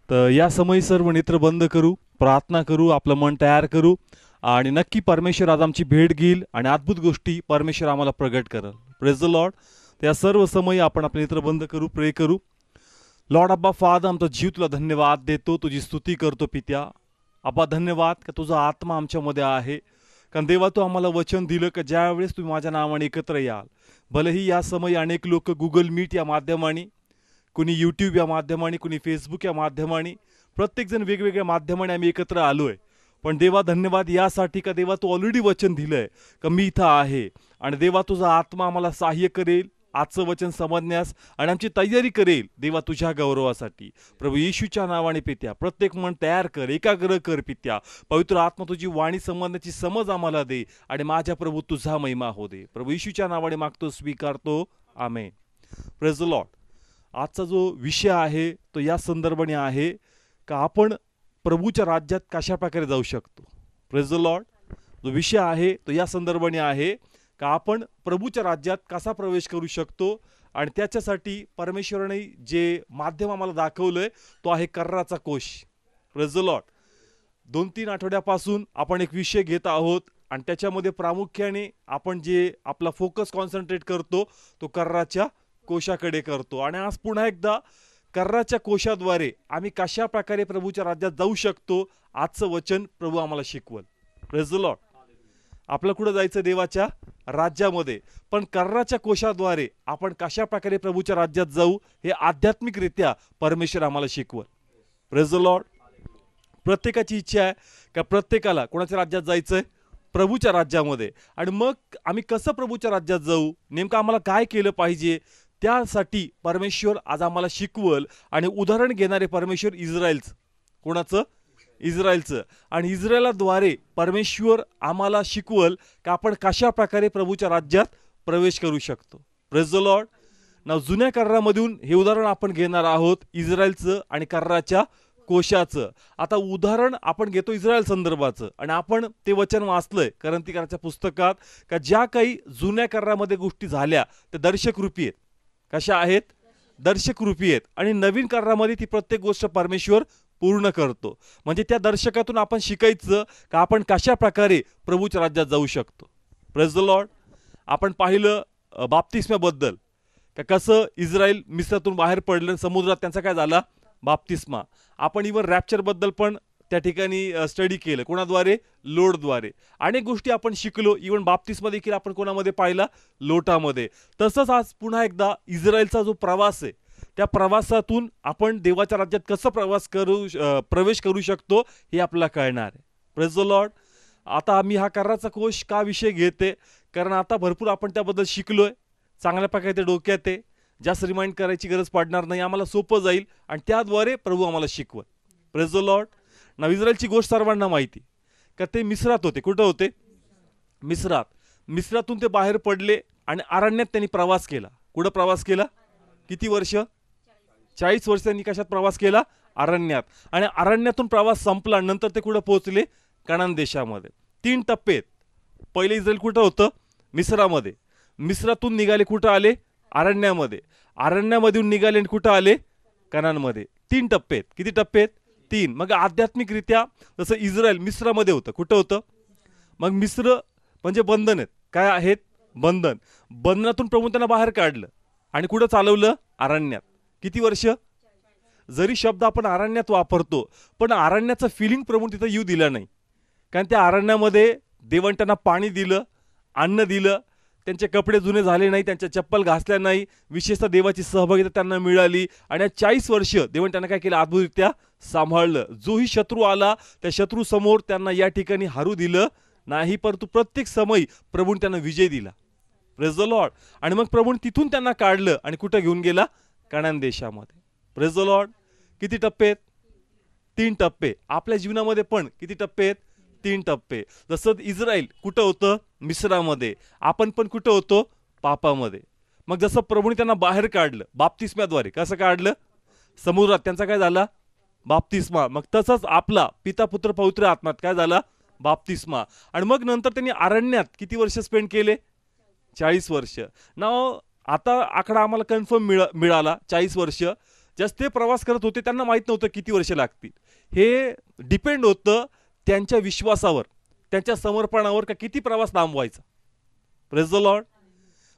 तर या समयी सर्व नेत्र बंद करू, प्रार्थना करू, आपलं मन तयार करू आणि नक्की परमेश्वर आज आमची भेट घेईल आणि अद्भुत गोष्टी परमेश्वर आम्हाला प्रगट करेल. Praise the Lord. त्या सर्व समयी आपण आपले नेत्र बंद करू, प्रे करू. लॉर्ड अब्बा फादर, आमचा जीव तुला धन्यवाद देतो, तुझी स्तुती करतो पित्या. अब्बा धन्यवाद का तुझा आत्मा आमच्यामध्ये आहे. कारण देवा तू आम्हाला वचन दिलं की ज्यावेळेस तुम्ही माझ्या नावाने एकत्र याल, भलेही या समयी अनेक लोक गुगल मीट या माध्यमाने, कुणी यूट्यूब या माध्यमाने, कुणी फेसबुक या माध्यमाने, प्रत्येकजण वेगवेगळ्या माध्यमाने आम्ही एकत्र आलो आहे. पण देवा धन्यवाद यासाठी का देवा तू ऑलरेडी वचन दिलं आहे का मी इथं आहे आणि देवा तुझा आत्मा आम्हाला सहाय्य करेल आजचं वचन समजण्यास आणि आमची तयारी करेल देवा तुझ्या गौरवासाठी. प्रभू येशूच्या नावाने पित्या प्रत्येक मन तयार कर, एकाग्र कर पित्या. पवित्र आत्मा तुझी वाणी समजण्याची समज आम्हाला दे आणि माझ्या प्रभू तुझा महिमा हो दे. प्रभू येशूच्या नावाने मागतो, स्वीकारतो. आमेन. Praise the Lord. आजचा जो विषय आहे तो या संदर्भाने आहे का आपण प्रभूच्या राज्यात कशा प्रकारे जाऊ शकतो. Praise the Lord. जो विषय आहे तो या संदर्भाने आहे का आपण प्रभूच्या राज्यात कसा प्रवेश करू शकतो आणि त्याच्यासाठी परमेश्वराने जे माध्यम आम्हाला दाखवलंय तो आहे कर्राचा कोश. Praise the Lord. 2-3 आठवड्यापासून आपण एक विषय घेत आहोत आणि त्याच्यामध्ये प्रामुख्याने आपण जे आपला फोकस कॉन्सन्ट्रेट करतो तो कर्राच्या कोशाकडे करतो. आणि आज पुन्हा एकदा कर्राच्या कोशाद्वारे आम्ही कशा प्रकारे प्रभूच्या राज्यात जाऊ शकतो आजचं वचन प्रभू आम्हाला शिकवल. Praise the Lord. आपलं कुठं जायचं देवाच्या राज्यामध्ये, पण कर्राच्या कोशाद्वारे आपण कशा प्रकारे प्रभूच्या राज्यात जाऊ हे आध्यात्मिकरित्या परमेश्वर आम्हाला शिकवल. Praise the Lord. प्रत्येकाची इच्छा आहे का प्रत्येकाला कोणाच्या राज्यात जायचंय, प्रभूच्या राज्यामध्ये. आणि मग आम्ही कसं प्रभूच्या राज्यात जाऊ, नेमकं आम्हाला काय केलं पाहिजे, त्यासाठी परमेश्वर आज आम्हाला शिकवल. आणि उदाहरण घेणारे परमेश्वर इस्रायलचं. कोणाचं? इस्रायलचं. आणि इस्रायलाद्वारे परमेश्वर आम्हाला शिकवल का आपण कशा प्रकारे प्रभूच्या राज्यात प्रवेश करू शकतो. Praise the Lord. नाव जुन्या कर्रामधून हे उदाहरण आपण घेणार आहोत, इस्रायलचं आणि कर्राच्या कोशाचं. आता उदाहरण आपण घेतो इस्रायल संदर्भाचं आणि आपण ते वचन वाचलंय क्रांतिकाराच्या पुस्तकात का ज्या काही जुन्या कर्रामध्ये गोष्टी झाल्या त्या दर्शकरूपी आहेत. कशा आहेत? दर्शकरूपी आहेत. आणि नवीन कर्रामध्ये ती प्रत्येक गोष्ट परमेश्वर पूर्ण करतो. म्हणजे त्या दर्शकातून आपण शिकायचं का आपण कशा प्रकारे प्रभूच्या राज्यात जाऊ शकतो. Praise the Lord. आपण पाहिलं बाप्तिस्म्याबद्दल का कसं इस्रायल मिस्रातून बाहेर पडलं, समुद्रात त्यांचा काय झाला? बाप्तिस्मा. आपण इव्हन रॅप्चरबद्दल पण त्या ठिकाणी स्टडी केलं. कोणाद्वारे? लोटद्वारे. अनेक गोष्टी आपण शिकलो. इव्हन बाप्तिस्मा देखील आपण कोणामध्ये पाहिला? लोटामध्ये. तसंच आज पुन्हा एकदा इस्रायलचा जो प्रवास आहे त्या प्रवासातून आपण देवाच्या राज्यात कसं प्रवेश करू शकतो हे आपल्याला कळणार आहे. Praise the Lord. आता आम्ही हा कर्राचा कोश का विषय घेते, कारण आता भरपूर आपण त्याबद्दल शिकलोय, चांगल्या प्रकारे ते डोक्यात आहे, जास्त रिमाइंड करायची गरज पडणार नाही, आम्हाला सोपं जाईल आणि त्याद्वारे प्रभू आम्हाला शिकवत. Praise the Lord. ना इस्रायलची गोष्ट सर्वांना माहिती का ते मिस्रात होते. कुठं होते? मिस्रात. मिस्रातून ते बाहेर पडले आणि अरण्यात त्यांनी प्रवास केला. कुठं प्रवास केला? किती वर्ष? 40 वर्ष त्यांनी कशात प्रवास केला? अरण्यात. आणि अरण्यातून प्रवास संपला नंतर ते कुठं पोहोचले? कनान देशामध्ये. 3 टप्पे आहेत. पहिले इस्रायल कुठं होतं? मिस्रामध्ये. मिस्रातून निघाले कुठं आले? अरण्यामध्ये. अरण्यामधून निघाले कुठं आले? कनानमध्ये. 3 टप्पे आहेत. किती टप्पे आहेत? 3. मग आध्यात्मिकरित्या जसं इस्रायल मिस्रामध्ये होतं. कुठं होतं? मग मिस्र म्हणजे बंधन आहेत. काय आहेत? बंधन. बंधनातून प्रभू त्यांना बाहेर काढलं आणि कुठं चालवलं? अरण्यात. किती वर्ष? जरी शब्द आपण अरण्यात वापरतो पण अरण्याचं फिलिंग प्रभू तिथं येऊ दिलं नाही. कारण त्या अरण्यामध्ये देवाने त्यांना पाणी दिलं, अन्न दिलं, त्यांचे कपडे जुने झाले नाही, त्यांच्या चप्पल घासल्या नाही, विशेषतः देवाची सहभागिता त्यांना मिळाली. आणि 40 वर्ष देवाने त्यांना काय केलं? अद्भुतरित्या सांभाळलं. जोही शत्रू आला त्या शत्रू समोर त्यांना या ठिकाणी हरू दिलं नाही, परंतु प्रत्येक समयी प्रभूने त्यांना विजय दिला. Praise the Lord. आणि मग प्रभूने तिथून त्यांना काढलं आणि कुठं घेऊन गेला? कनान देशामध्ये. Praise the Lord. किती टप्पे आहेत? 3 टप्पे. आपल्या जीवनामध्ये पण किती टप्पे आहेत? 3 टप्पे. जसं इस्रायल कुठं होतं? मिस्रामध्ये. आपण पण कुठं होतो? पापामध्ये. मग जसं प्रभूने त्यांना बाहेर काढलं बाप्तिस्म्याद्वारे. कसं काढलं? समुद्रात. त्यांचा काय झाला? बाप्तिस्मा. मग तसंच आपला पिता पुत्र पवित्र आत्म्यात काय झाला? बाप्तिस्मा. आणि मग नंतर त्यांनी अरण्यात किती वर्ष स्पेंड केले? 40 वर्ष. नाव आता आकडा आम्हाला कन्फर्म मिळाला 40 वर्ष. जस्ट ते प्रवास करत होते, त्यांना माहीत नव्हतं किती वर्ष लागतील. हे डिपेंड होतं त्यांच्या विश्वासावर, त्यांच्या समर्पणावर, का किती प्रवास लांबवायचा. Praise the Lord.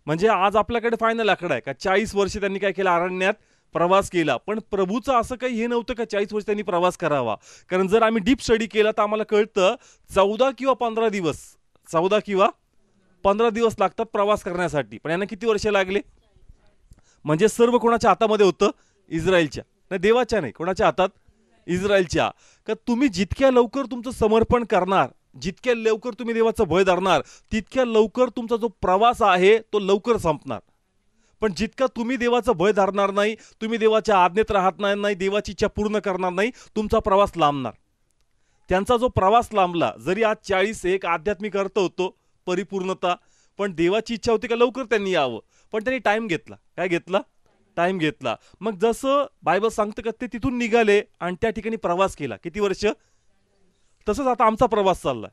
म्हणजे आज आपल्याकडे फायनल आकडा आहे का 40 वर्ष त्यांनी काय केलं, अरण्यात प्रवास केला. पण प्रभूचं असं काही हे नव्हतं का 40 वर्ष त्यांनी प्रवास करावा. कारण जर आम्ही डीप स्टडी केला तर आम्हाला कळतं 14 किंवा 15 दिवस लागतात प्रवास करण्यासाठी. पण यांना किती वर्ष लागले. म्हणजे सर्व कोणाच्या हातामध्ये होतं, इस्रायलच्या, नाही देवाच्या नाही, कोणाच्या हातात, इस्रायलच्या. का तुम्ही जितक्या लवकर तुमचं समर्पण करणार, जितक्या लवकर तुम्ही देवाचं भय धरणार, तितक्या लवकर तुमचा जो प्रवास आहे तो लवकर संपणार. पण जितका तुम्ही देवाचं भय धरणार नाही, तुम्ही देवाच्या आज्ञेत राहणार नाही, देवाची इच्छा पूर्ण करणार नाही, तुमचा प्रवास लांबणार. त्यांचा जो प्रवास लांबला, जरी आज 40 एक आध्यात्मिक अर्थ होतो, परिपूर्णता, पण देवाची इच्छा होती का लवकर त्यांनी यावं, पण त्यांनी टाइम घेतला. काय घेतला, टाइम घेतला. मग जसं बायबल सांगतं का ते तिथून निघाले आणि त्या ठिकाणी प्रवास केला. किती वर्ष. तसंच आता आमचा प्रवास चाललाय,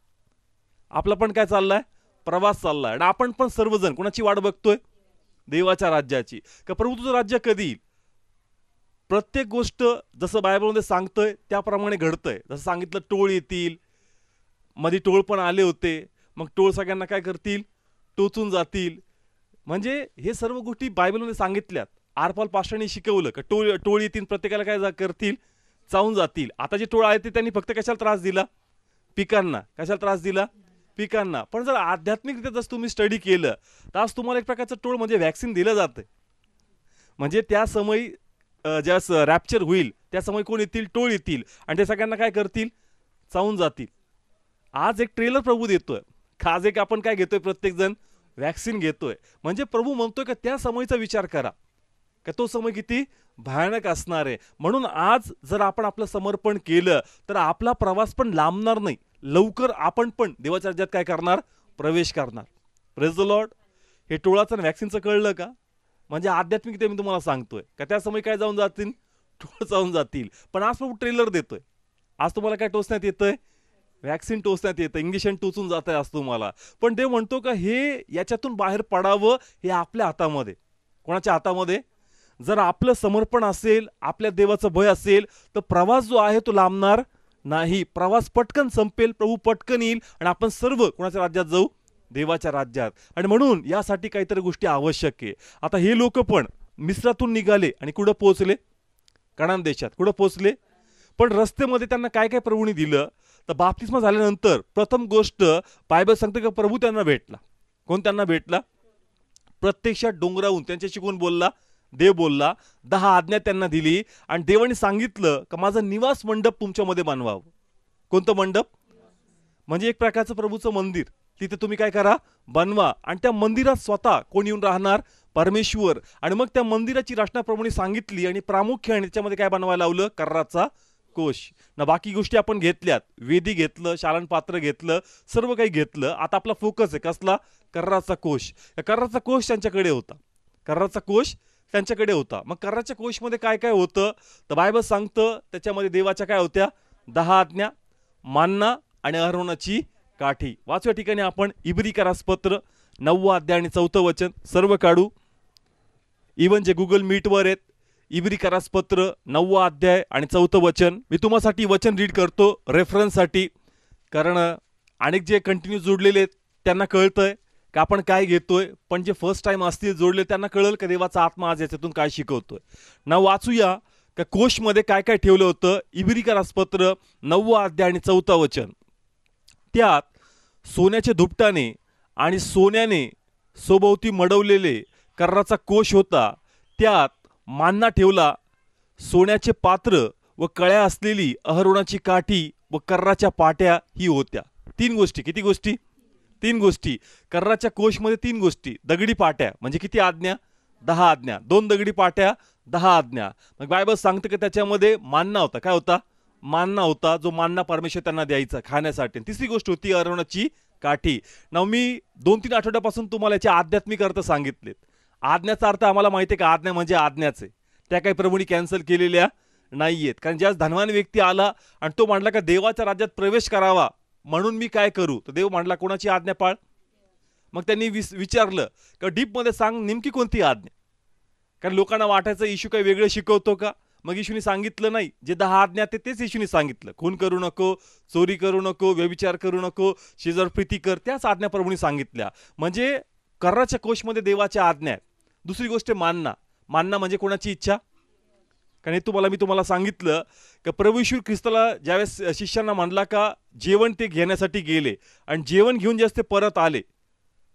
आपला पण काय चाललाय, प्रवास चाललाय. आणि आपण पण सर्वजण कोणाची वाट बघतोय, देवाच्या राज्याची. का प्रभू तुझं राज्य कधी येईल. प्रत्येक गोष्ट जसं बायबलमध्ये सांगतंय त्याप्रमाणे घडतंय. जसं सांगितलं टोळ येतील, मध्ये टोळ पण आले होते, मग टोळ सगळ्यांना काय करतील, टोचून जातील. म्हणजे हे सर्व गोष्टी बायबलमध्ये सांगितल्यात. आरपाल पास्टरने शिकवलं का टोळ येतील, प्रत्येकाला काय करतील, चावून जातील. आता जे टोळ आहे ते त्यांनी फक्त कशाला त्रास दिला, पिकांना. कशाला त्रास दिला, पिकांना. पण जर आध्यात्मिकरित्या जसं तुम्ही स्टडी केलं तर आज तुम्हाला एक प्रकारचं टोळ म्हणजे व्हॅक्सिन दिलं जातं. म्हणजे त्या समयी ज्या रॅप्चर होईल त्या समयी कोण येतील, टोळ येतील आणि ते सगळ्यांना काय करतील, चावून जातील. आज एक ट्रेलर प्रभू देतोय, आज एक आपण काय घेतोय, प्रत्येक जण व्हॅक्सिन घेतोय. म्हणजे प्रभू म्हणतोय का त्या समयीचा विचार करा, का तो समय किती भयानक असणार आहे. म्हणून आज जर आपण आपलं समर्पण केलं तर आपला प्रवास पण लांबणार नाही, लवकर आपण पण देवाच्या राज्यात काय करणार, प्रवेश करणार. Praise the Lord. हे टोळाचं आणि व्हॅक्सिनचं कळलं का. म्हणजे आध्यात्मिकता मी तुम्हाला सांगतोय का त्या समय काय जाऊन जातील, टोळ जाऊन जातील. पण आज प्रभू ट्रेलर देतोय. आज तुम्हाला काय टोचण्यात येतंय, व्हॅक्सिन टोचण्यात येतं, इंजेक्शन टोचून जात आहे आज तुम्हाला. पण देव म्हणतो का हे याच्यातून बाहेर पडावं हे आपल्या हातामध्ये. कोणाच्या हातामध्ये. जर आपलं समर्पण असेल, आपल्या देवाचं भय असेल तर प्रवास जो आहे तो लांबणार नाही. प्रवास पटकन संपेल, प्रभू पटकन येईल आणि आपण सर्व कोणाच्या राज्यात जाऊ, देवाच्या राज्यात. आणि म्हणून यासाठी काहीतरी गोष्टी आवश्यक आहे. आता हे लोक पण मिस्रातून निघाले आणि कुठं पोहोचले, कनान देशात. कुठं पोहोचले. पण रस्त्यामध्ये त्यांना काय काय प्रभूने दिलं तर बाप्तिस्मा झाल्यानंतर प्रथम गोष्ट बायबल सांगते की प्रभू त्यांना भेटला. कोण त्यांना भेटला. प्रत्यक्षात डोंगरावरून त्यांच्याशी कोण बोलला, देव बोलला. 10 आज्ञा त्यांना दिली आणि देवाने सांगितलं का माझं निवास मंडप तुमच्यामध्ये बनवावं. कोणतं मंडप. म्हणजे एक प्रकारचं प्रभूचं मंदिर, तिथे तुम्ही काय करा, बनवा. आणि त्या मंदिरात स्वतः कोण येऊन राहणार, परमेश्वर. आणि मग त्या मंदिराची रचना प्रभूने सांगितली आणि प्रामुख्याने त्याच्यामध्ये काय बनवायला लावलं, कर्राचा कोश. ना बाकी गोष्टी आपण घेतल्यात, वेदी घेतलं, शालन पात्र घेतलं, सर्व काही घेतलं. आता आपला फोकस आहे कसला, कर्राचा कोश. कर्राचा कोश त्यांच्याकडे होता, कर्राचा कोश त्यांच्याकडे होता. मग कर्राच्या कोशमध्ये काय काय होतं तर बायबल सांगतं त्याच्यामध्ये देवाच्या काय होत्या, 10 आज्ञा, मान्ना आणि अहरोनाची काठी. वाचव्या ठिकाणी आपण इब्री करासपत्र 9 अध्याय आणि 4 वचन सर्व काढू. इवन जे गुगल मीटवर आहेत, इब्री करासपत्र 9 अध्याय आणि 4 वचन. मी तुम्हासाठी वचन रीड करतो रेफरन्ससाठी, कारण अनेक जे कंटिन्यू जोडलेले आहेत त्यांना कळतंय का आपण काय घेतोय. पण जे फर्स्ट टाइम असतील जोडले त्यांना कळेल का देवाचा आत्मा आज याच्यातून काय शिकवतोय. ना वाचूया का कोशमध्ये काय काय ठेवलं होतं. इब्री करासपत्र 9 अध्याय आणि 4 वचन. त्यात सोन्याचे धुपटाने आणि सोन्याने सोबवती मडवलेले कर्राचा कोश होता. त्यात मान्ना ठेवला, सोन्याचे पात्र व कळ्या असलेली अहरोनाची काठी व कर्राच्या पाट्या ही होत्या. 3 गोष्टी. किती गोष्टी, 3 गोष्टी. कर्राच्या कोशमध्ये 3 गोष्टी. दगडी पाट्या म्हणजे किती आज्ञा, 10 आज्ञा. 2 दगडी पाट्या, 10 आज्ञा. मग बायबल सांगतं की त्याच्यामध्ये मान्ना होता. काय होता, मान्ना होता, जो मान्ना परमेश्वर त्यांना द्यायचा खाण्यासाठी. तिसरी गोष्ट होती अहरोनाची काठी. ना मी 2-3 आठवड्यापासून तुम्हाला याचे आध्यात्मिक अर्थ सांगितलेत. आज्ञाचा अर्थ आम्हाला माहिती आहे का, आज्ञा म्हणजे आज्ञाच आहे. त्या काही प्रभूंनी कॅन्सल केलेल्या नाहीयेत. कारण ज्यास धनवान व्यक्ती आला आणि तो म्हणला का देवाच्या राज्यात प्रवेश करावा म्हणून मी काय करू, तर देव म्हणला कोणाची आज्ञा पाळ. मग त्यांनी विचारलं का डीपमध्ये सांग नेमकी कोणती आज्ञा. कारण लोकांना वाटायचं इशू काही वेगळं शिकवतो का. मग येशूने सांगितलं नाही, जे 10 आज्ञा आहेत तेच येशूने सांगितलं. खून करू नको, चोरी करू नको, व्यभिचार करू नको, शेजारी प्रीती कर, त्याच आज्ञा प्रभूंनी सांगितल्या. म्हणजे कर्राच्या कोशमध्ये देवाच्या आज्ञा आहेत. दुसरी गोष्ट मानना. मानना म्हणजे कोणाची इच्छा. कारण मी तुम्हाला सांगितलं की प्रभू येशू ख्रिस्ताला ज्यावेळेस शिष्यांना म्हणला का जेवण ते घेण्यासाठी गेले आणि जेवण घेऊन ज्यावेळेस ते परत आले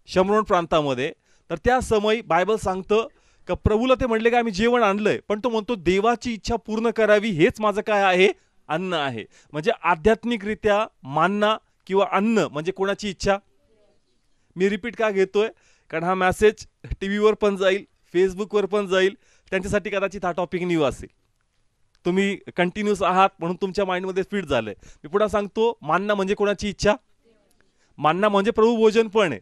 शमरोन प्रांतामध्ये, तर त्या समयी बायबल सांगतं का प्रभूला ते म्हणले का आम्ही जेवण आणलंय, पण तो म्हणतो देवाची इच्छा पूर्ण करावी हेच माझं काय आहे, अन्न आहे. म्हणजे आध्यात्मिकरित्या मानना किंवा अन्न म्हणजे कोणाची इच्छा. मी रिपीट का घेतोय, कारण हा मेसेज टीव्हीवर पण जाईल, फेसबुकवर पण जाईल, त्यांच्यासाठी कदाचित हा टॉपिक न्यू असेल. तुम्ही कंटिन्यूस आहात म्हणून तुमच्या माइंडमध्ये फिट झालंय. मी पुढे सांगतो, मानना म्हणजे कोणाची इच्छा. मानना म्हणजे प्रभू भोजन पण आहे,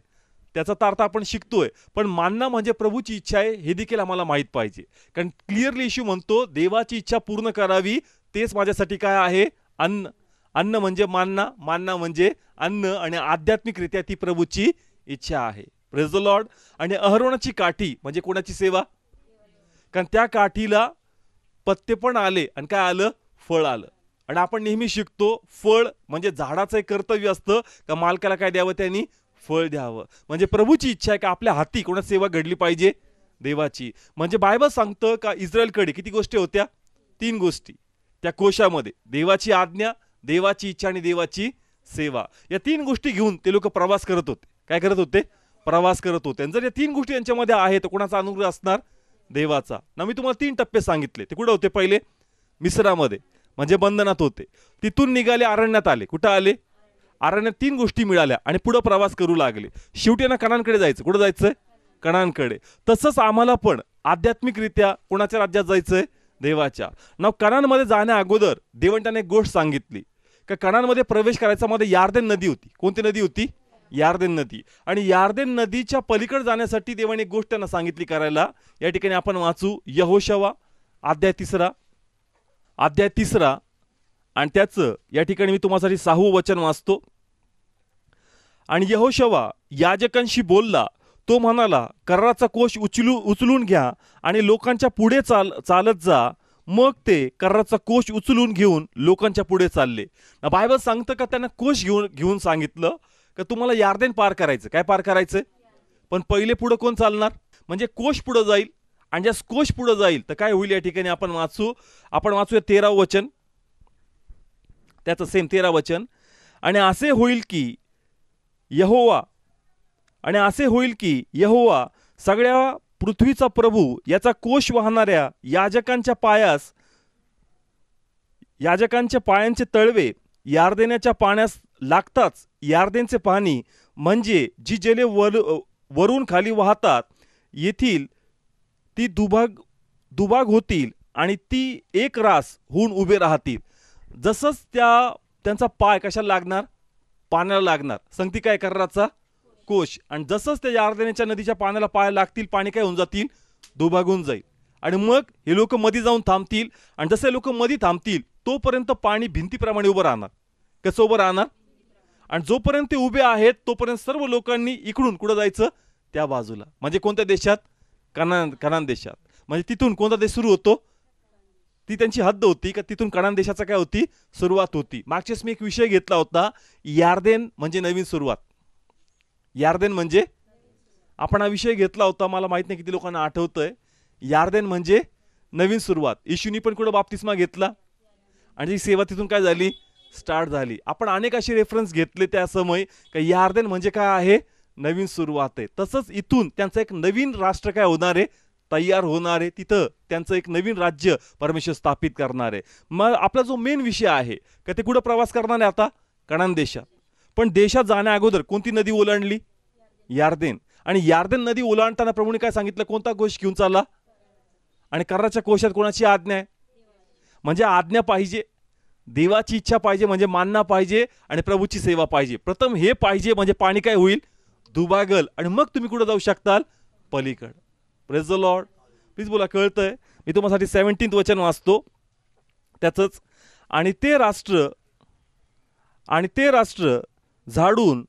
त्याचा अर्थ आपण शिकतोय. पण मानना म्हणजे प्रभूची इच्छा आहे हे देखील आम्हाला माहीत पाहिजे. कारण क्लिअरली येशू म्हणतो देवाची इच्छा पूर्ण करावी तेच माझ्यासाठी काय आहे, अन्न. अन्न म्हणजे मानना, मानना म्हणजे अन्न, आणि आध्यात्मिकरित्या ती प्रभूची इच्छा आहे. Praise the Lord. आणि अहरोनाची काठी म्हणजे कोणाची सेवा. कारण त्या काठीला पत्ते पण आले आणि काय आलं, फळ आलं. आणि आपण नेहमी शिकतो फळ म्हणजे झाडाचं एक कर्तव्य असतं का मालकाला काय द्यावं, त्यांनी फळ द्यावं. म्हणजे प्रभूची इच्छा आहे का आपल्या हाती कोणाची सेवा घडली पाहिजे, देवाची. म्हणजे बायबल सांगतं का इस्रायलकडे किती गोष्टी होत्या, 3 गोष्टी त्या कोशामध्ये, देवाची आज्ञा, देवाची इच्छा आणि देवाची सेवा. या 3 गोष्टी घेऊन ते लोक प्रवास करत होते. काय करत होते, प्रवास करत होते. आणि जर या 3 गोष्टी यांच्यामध्ये आहे तर कोणाचा अनुग्रह असणार, देवाचा. ना मी तुम्हाला 3 टप्पे सांगितले. ते कुठे होते, पहिले मिस्रामध्ये म्हणजे बंधनात होते, तिथून निघाले अरण्यात आले. कुठं आले, अरण्यात 3 गोष्टी मिळाल्या आणि पुढे प्रवास करू लागले. शेवटी ना कनानकडे जायचं. कुठं जायचंय, कनानकडे. तसंच आम्हाला पण आध्यात्मिकरित्या कोणाच्या राज्यात जायचंय, देवाच्या. ना कनानमध्ये जाण्या अगोदर देवाने त्यांना एक गोष्ट सांगितली का कनानमध्ये प्रवेश करायचा मध्ये यार्देन नदी होती. कोणती नदी होती, यार्देन नदी. आणि यार्देन नदीच्या पलीकडे जाण्यासाठी देवाने एक गोष्ट त्यांना सांगितली करायला. या ठिकाणी आपण वाचू यहोशवा अध्याय 3 आणि त्याचं या ठिकाणी मी तुम्हासाठी 6वं वचन वाचतो. आणि यहोशवा याजकांशी बोलला, तो म्हणाला कर्राचा कोश उचलून घ्या आणि लोकांच्या पुढे चालत जा. मग ते कर्राचा कोश उचलून घेऊन लोकांच्या पुढे चालले. बायबल सांगतं का त्यांना कोश घेऊन सांगितलं का तुम्हाला यार्देन पार करायचं. काय पार करायचंय, पण पहिले पुढे कोण चालणार, म्हणजे कोश पुढे जाईल. आणि ज्या कोश पुढे जाईल तर काय होईल, या ठिकाणी आपण वाचूया 13वं वचन, त्याचं सेम 13 वचन. आणि असे होईल की यहोवा सगळ्या पृथ्वीचा प्रभू याचा कोश वाहणाऱ्या याजकांच्या पायांचे तळवे यार्देनाच्या पाण्यास लागताच यार्देनचे पाणी म्हणजे जी जले वरून खाली वाहतात येथील ती दुभाग होतील आणि ती एक रास होऊन उभे राहतील. जसंच त्यांचा पाय कशाला लागणार, पाण्याला लागणार. संगती काय, कर्राचा कोश. आणि जसंच त्या यार्देनाच्या नदीच्या पाण्याला पाय लागतील, पाणी काय होऊन जातील, दुभागून जाईल. आणि मग हे लोक मध्ये जाऊन थांबतील. आणि जसे लोक मध्ये थांबतील तोपर्यंत पाणी भिंतीप्रमाणे उभं राहणार. कसं उभं राहणार, आणि जोपर्यंत ते उभे आहेत तोपर्यंत सर्व लोकांनी इकडून कुठं जायचं, त्या बाजूला. म्हणजे कोणत्या देशात, कनान देशात. म्हणजे तिथून कोणता देश सुरू होतो, ती त्यांची हद्द होती का तिथून कनान देशाचा काय होती, सुरुवात होती. मागच्याच मी एक विषय घेतला होता, यार्देन म्हणजे नवीन सुरुवात. यार्देन म्हणजे आपण हा विषय घेतला होता, मला माहित नाही किती लोकांना आठवतंय. यार्देन म्हणजे नवीन सुरुवात. येशूनी पण कुठं बाप्तिस्मा घेतला आणि ती सेवा तिथून काय झाली, स्टार्ट झाली. आपण अनेक असे रेफरन्स घेतले त्या समय का यार्देन म्हणजे काय आहे, नवीन सुरुवात आहे. तसंच इथून त्यांचं एक नवीन राष्ट्र काय होणार आहे, तयार होणार आहे. तिथं त्यांचं एक नवीन राज्य परमेश्वर स्थापित करणार आहे. मग आपला जो मेन विषय आहे का ते कुठं प्रवास करणार आहे आता, कनान देशात. पण देशात जाण्या अगोदर कोणती नदी ओलांडली, यार्देन. आणि यार्देन नदी ओलांडताना प्रभूने काय सांगितलं, कोणता कोश घेऊन चालला, आणि कर्राच्या कोशात कोणाची आज्ञा आहे, म्हणजे आज्ञा पाहिजे, देवाची इच्छा पाहिजे, म्हणजे मानना पाहिजे, आणि प्रभूची सेवा पाहिजे. प्रथम हे पाहिजे म्हणजे पाणी काय होईल, दुभागल. आणि मग तुम्ही कुठे जाऊ शकताल, पलीकड. Praise the Lord. प्लीज बोला, कळतंय. मी तुम्हासाठी 17th वचन वाचतो त्याचंच. आणि ते राष्ट्र झाडून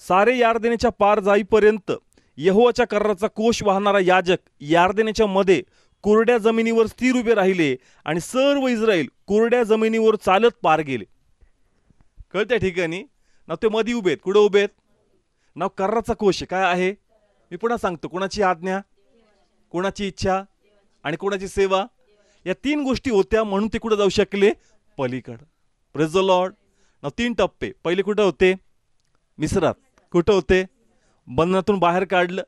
सारे यार्देनेच्या पार जाईपर्यंत यहोवाच्या कर्राचा कोश वाहणारा याजक यार्देनेच्या मध्ये कोरड्या जमिनीवर स्थिर उभे राहिले आणि सर्व इस्रायल कोरड्या जमिनीवर चालत पार गेले. कळत्या ठिकाणी नाव ते मध्ये उभेत. कुठं उभेत? नाव कर्राचा कोश काय आहे? मी पुन्हा सांगतो. कोणाची आज्ञा, कोणाची इच्छा आणि कोणाची सेवा, या तीन गोष्टी होत्या म्हणून ते कुठं जाऊ शकले? पलीकडं. Praise the Lord. नाव तीन टप्पे. पहिले कुठं होते? मिस्रात. कुठं होते? बंधनातून बाहेर काढलं,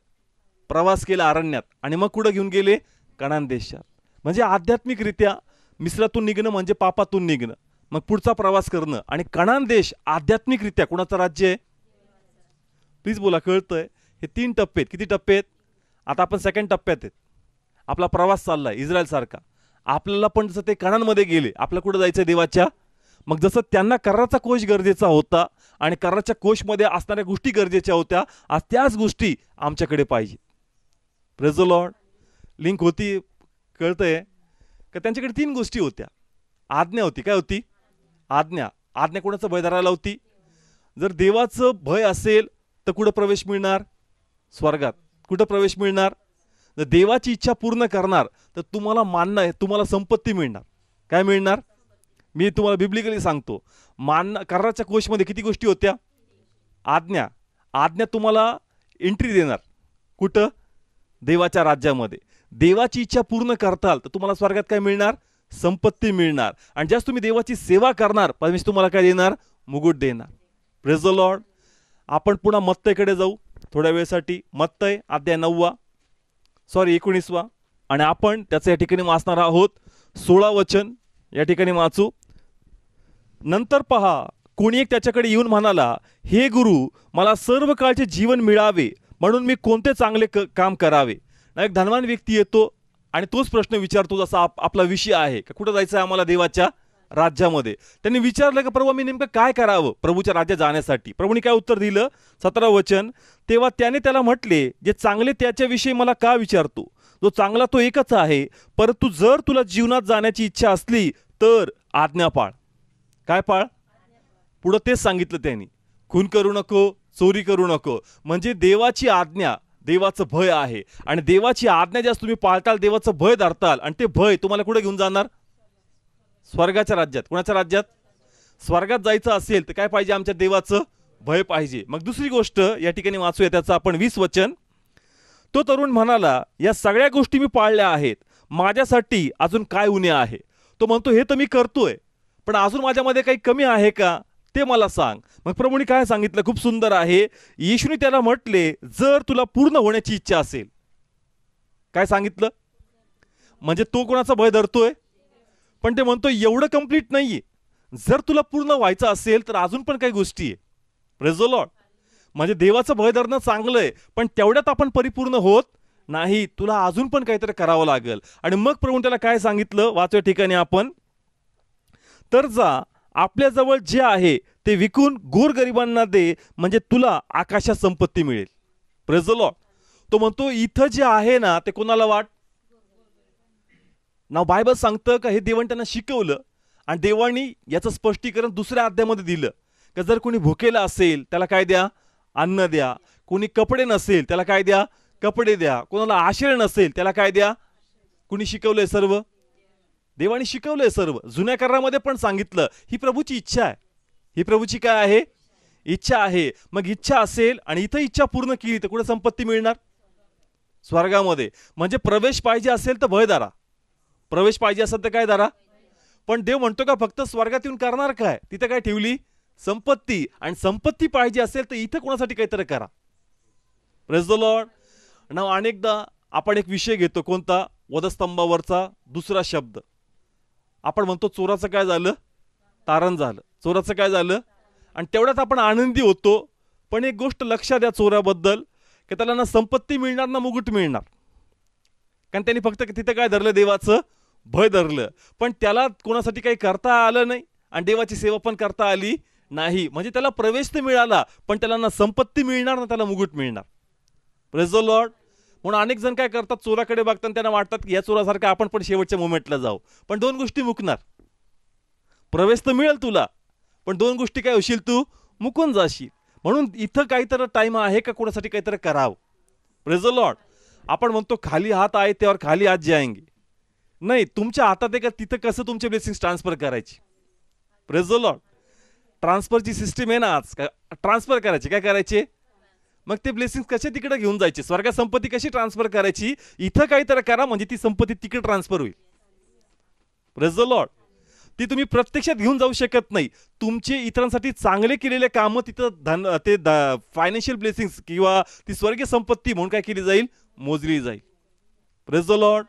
प्रवास केला अरण्यात आणि मग कुठं घेऊन गेले? कनान देशात. म्हणजे आध्यात्मिकरित्या मिस्रातून निघणं म्हणजे पापातून निघणं, मग पुढचा प्रवास करणं. आणि कनान देश आध्यात्मिकरित्या कोणाचं राज्य आहे? प्लीज बोला, कळतंय? हे तीन टप्पे आहेत. किती टप्पे आहेत? आता आपण सेकंड टप्प्यात आहेत. आपला प्रवास चाललाय इस्रायल सारखा. आपल्याला पण जसं ते कनानमध्ये गेले, आपल्याला कुठं जायचं? देवाच्या. मग जसं त्यांना कर्राचा कोश गरजेचा होता आणि कर्राच्या कोशमध्ये असणाऱ्या गोष्टी गरजेच्या होत्या, आज त्याच गोष्टी आमच्याकडे पाहिजे. Praise the Lord. लिंक होती, कळतंय का? त्यांच्याकडे तीन गोष्टी होत्या. आज्ञा होती. काय होती? आज्ञा. आज्ञा कोणाचं भय धरायला होती? जर देवाचं भय असेल तर कुठं प्रवेश मिळणार? स्वर्गात. कुठं प्रवेश मिळणार? जर देवाची इच्छा पूर्ण करणार तर तुम्हाला मानणं आहे, तुम्हाला संपत्ती मिळणार. काय मिळणार? मी तुम्हाला बिब्लिकली सांगतो. कर्राच्या कोशमध्ये किती गोष्टी होत्या? आज्ञा. आज्ञा तुम्हाला एंट्री देणार. कुठं? देवाच्या राज्यामध्ये. देवाची इच्छा पूर्ण करताल तर तुम्हाला स्वर्गात काय मिळणार? संपत्ती मिळणार. आणि ज्यास तुम्ही देवाची सेवा करणार, परमेश्वर तुम्हाला काय देणार? मुकुट देणार. Praise the Lord. आपण पुन्हा मत्तयकडे जाऊ थोड्या वेळेसाठी. मत्तय अध्याय 19 आणि आपण त्याचं या ठिकाणी वाचणार आहोत. 16 वचन या ठिकाणी वाचू. नंतर पहा, कोणी एक त्याच्याकडे येऊन म्हणाला, हे गुरु, मला सर्व काळचे जीवन मिळावे म्हणून मी कोणते चांगले काम करावे? एक धनवान व्यक्ती येतो आणि तोच प्रश्न विचारतो, जसा आपला विषय आहे का कुठं जायचं आहे आम्हाला? देवाच्या राज्यामध्ये. त्यांनी विचारलं की प्रभू मी नेमकं काय करावं प्रभूच्या राज्यात जाण्यासाठी? प्रभूने काय उत्तर दिलं? 17 वचन. तेव्हा त्याने त्याला म्हटले, जे चांगले त्याच्याविषयी मला का विचारतो? जो चांगला तो एकच आहे, परंतु जर तुला जीवनात जाण्याची इच्छा असली तर आज्ञा पाळ. काय पाळ? पुढं तेच सांगितलं त्यांनी. खून करू नको, चोरी करू नको. म्हणजे देवाची आज्ञा, देवाचं भय आहे. आणि देवाची आज्ञा ज्यास तुम्ही पाळताल, देवाचं भय धरताल, आणि ते भय तुम्हाला कुठे घेऊन जाणार? स्वर्गाच्या राज्यात. कोणाच्या राज्यात? स्वर्गात जायचं असेल तर काय पाहिजे? आमच्या देवाचं भय पाहिजे. मग दुसरी गोष्ट या ठिकाणी वाचूया त्याचं आपण 20 वचन. तो तरुण म्हणाला, या सगळ्या गोष्टी मी पाळल्या आहेत, माझ्यासाठी अजून काय उणे आहे? तो म्हणतो, हे तर मी करतोय, पण अजून माझ्यामध्ये काही कमी आहे का ते मला सांग. मग प्रभूने काय सांगितलं? खूप सुंदर आहे. येशूने त्याला म्हटले, जर तुला पूर्ण होण्याची इच्छा असेल. काय सांगितलं? म्हणजे तो कोणाचा भय धरतोय? पण ते म्हणतो एवढं कंप्लीट नाहीये. जर तुला पूर्ण व्हायचं असेल तर अजून पण काही गोष्टी आहे. Praise the Lord. म्हणजे देवाचं भय धरणं चांगलं आहे, पण तेवढ्यात आपण परिपूर्ण होत नाही. तुला अजून पण काहीतरी करावं लागेल. आणि मग प्रभूने त्याला काय सांगितलं? वाचूया ठिकाणी आपण. तर जा, आपल्याजवळ जे आहे ते विकून गोरगरिबांना दे, म्हणजे तुला आकाशात संपत्ती मिळेल. Praise the Lord. तो म्हणतो इथं जे आहे ना ते कोणाला वाट? नाव बायबल सांगतं का हे देवाने त्यांना शिकवलं, आणि देवानी याचं स्पष्टीकरण दुसऱ्या अध्यायामध्ये दिलं का जर कोणी भुकेला असेल त्याला काय द्या? अन्न द्या. कोणी कपडे नसेल त्याला काय द्या? कपडे द्या. कोणाला आश्रय नसेल त्याला काय द्या? कुणी शिकवलंय? सर्व देवाने शिकवलंय. सर्व जुन्या करारामध्ये पण सांगितलं. ही प्रभूची इच्छा आहे. ही प्रभूची काय आहे? इच्छा आहे. मग इच्छा असेल आणि इथं इच्छा पूर्ण केली तर कुठे संपत्ती मिळणार? स्वर्गामध्ये. म्हणजे प्रवेश पाहिजे असेल तर भय धरा, प्रवेश पाहिजे असेल तर काय धरा. पण देव म्हणतो का फक्त स्वर्गात येऊन करणार काय? तिथे काय ठेवली? संपत्ती. आणि संपत्ती पाहिजे असेल तर इथं कोणासाठी काहीतरी करा. Praise the Lord. नाव अनेकदा आपण एक विषय घेतो, कोणता? वधस्तंभावरचा दुसरा शब्द. आपण म्हणतो चोराचं काय झालं? तारण झालं. चोराचं काय झालं? आणि तेवढ्यात आपण आनंदी होतो. पण एक गोष्ट लक्षात द्या चोराबद्दल, की त्याला ना संपत्ती मिळणार ना मुकुट मिळणार. कारण त्यांनी फक्त तिथे काय धरलं? देवाचं भय धरलं. पण त्याला कोणासाठी काही करता आलं नाही आणि देवाची सेवा पण करता आली नाही. म्हणजे त्याला प्रवेश तर मिळाला, पण त्याला ना संपत्ती मिळणार ना त्याला मुकुट मिळणार. Praise the Lord. म्हणून अनेक जण काय करतात? चोराकडे बघतात, त्यांना वाटतात की या चोरासारखं आपण पण शेवटच्या मोमेंटला जाऊ. पण दोन गोष्टी मुकणार. प्रवेश तर मिळेल तुला, पण दोन गोष्टी काय होशील? तू मुकून जाशील. म्हणून इथं काहीतरी टाइम आहे का कोणासाठी काहीतरी करावं. Praise the Lord. आपण म्हणतो खाली हात आहे त्यावर खाली हात जाएंगे. नाही, तुमच्या हातात आहे का तिथं कसं तुमचे ब्लेसिंग्स ट्रान्सफर करायची. Praise the Lord. ट्रान्सफरची सिस्टीम आहे ना आज. ट्रान्सफर करायची, काय करायचे, मग ते ब्लेसिंग्स कसे तिकडे घेऊन जायचे, स्वर्गात संपत्ती कशी ट्रान्सफर करायची, इथं काहीतरी करा म्हणजे ती संपत्ती तिकडे ट्रान्सफर होईल. Praise the Lord. ती तुम्ही प्रत्यक्षात घेऊन जाऊ शकत नाही. तुमचे इतरांसाठी चांगले केलेले कामं तिथं ते फायनान्शियल ब्लेसिंग्स किंवा ती स्वर्गीय संपत्ती म्हणून काय केली जाईल, मोजली जाईल. Praise the Lord.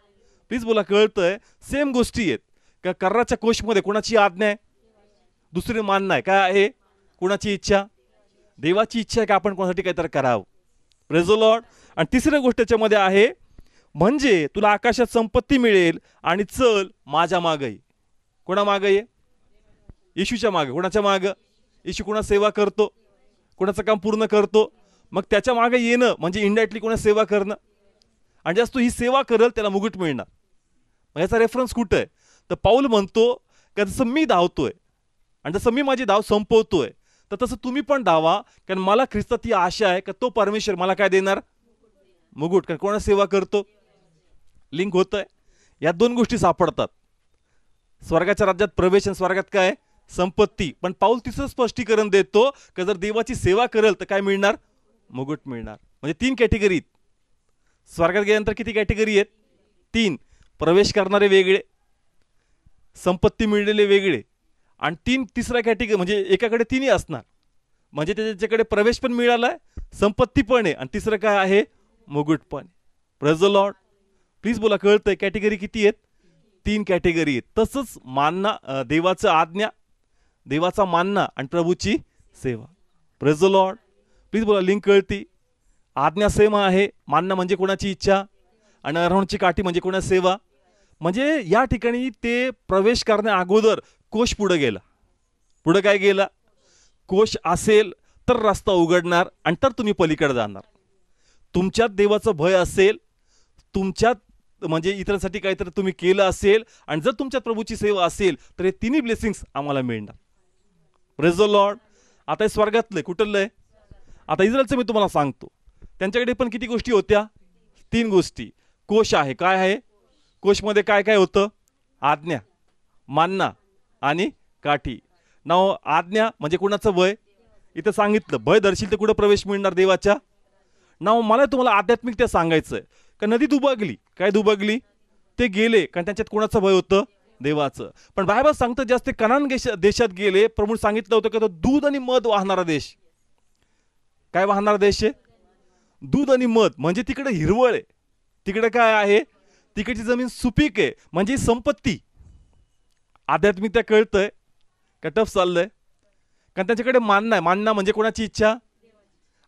प्लीज बोला, कळतंय. सेम गोष्टी आहेत का. कर्राच्या कोशमध्ये कोणाची आज्ञा आहे, दुसरी मानणं आहे, काय आहे, कोणाची इच्छा, देवाची इच्छा आहे का आपण कोणासाठी काहीतरी करावं. Praise the Lord. आणि तिसरी गोष्ट त्याच्यामध्ये आहे, म्हणजे तुला आकाशात संपत्ती मिळेल आणि चल माझ्या मागे. कोणा मागे आहे, येशूच्या मागे. कोणाच्या मागे, येशू कोणा सेवा करतो, कोणाचं काम पूर्ण करतो, मग त्याच्या मागे येणं म्हणजे इनडायरेक्टली कोणा सेवा करणं. आणि जास्त ही सेवा करेल त्याला मुकुट मिळणार. मग याचा रेफरन्स कुठं आहे, तर पाऊल म्हणतो का जसं मी धावतोय आणि जसं मी माझी धाव संपवतोय तर तसं तुम्ही पण धावा, कारण मला ख्रिस्तात ही आशा आहे का तो परमेश्वर मला काय देणार, मुकुट. कारण कोणा सेवा करतो, लिंक होतंय. या दोन गोष्टी सापडतात. स्वर्गाच्या राज्यात प्रवेश आणि स्वर्गात काय संपत्ती. पण पाऊल तिसरं स्पष्टीकरण देतो की जर देवाची सेवा करेल तर काय मिळणार, मुकुट मिळणार. म्हणजे 3 कॅटेगरी. स्वर्गात गेल्यानंतर किती कॅटेगरी आहेत, 3. प्रवेश करणारे वेगळे, संपत्ती मिळलेले वेगळे, आणि तिसरा कॅटेगरी म्हणजे एकाकडे 3ही असणार. म्हणजे त्याच्याकडे प्रवेश पण मिळालाय, संपत्ती पण आहे, आणि तिसरं काय आहे, मुकुट पण. Praise the Lord. प्लीज बोला, कळतंय. कॅटेगरी किती आहेत, 3 कॅटेगरी आहेत. तसंच मानना, देवाचं आज्ञा, देवाचा मानना आणि प्रभूची सेवा. Praise the Lord. प्लीज बोला, लिंक कळती. आज्ञा सेम आहे, मानना म्हणजे कोणाची इच्छा, आणि अरहणची काठी म्हणजे कोणाची सेवा. म्हणजे या ठिकाणी ते प्रवेश करण्या अगोदर कोश पुढे गेला. पुढे काय गेला, कोश असेल तर रस्ता उघडणार आणि तर तुम्ही पलीकडे जाणार. तुमच्यात देवाचं भय असेल, तुमच्यात म्हणजे इतरांसाठी काहीतरी तुम्ही केलं असेल, आणि जर तुमच्यात प्रभूची सेवा असेल तर हे 3ही ब्लेसिंग्स आम्हाला मिळणार. Praise the Lord. आता हे स्वर्गातले कुठलं आहे, आता इस्रायलचं मी तुम्हाला सांगतो. त्यांच्याकडे पण किती गोष्टी होत्या, 3 गोष्टी. कोश आहे, काय आहे, कोशमध्ये काय काय होतं, आज्ञा, मानना आणि काठी. नाव आज्ञा म्हणजे कोणाचं भय, इथं सांगितलं भय दर्शील तर कुठं प्रवेश मिळणार, देवाच्या. नाव मला तुम्हाला आध्यात्मिकता सांगायचंय का. नदी दुबगली, काय दुबगली, ते गेले कारण त्यांच्यात कोणाचं भय होतं, देवाचं. पण बायबल सांगतं जास्त कनान देशात गेले, प्रभू सांगितलं होतं का तो दूध आणि मध वाहणारा देश. काय वाहणारा देश आहे, दूध आणि मध. म्हणजे तिकडे हिरवळ आहे, तिकडे काय आहे, तिकडची जमीन सुपीक आहे, म्हणजे संपत्ती. आध्यात्मिकता कळतंय का, टफ चाललंय. कारण त्यांच्याकडे मानना आहे, मानना म्हणजे कोणाची इच्छा,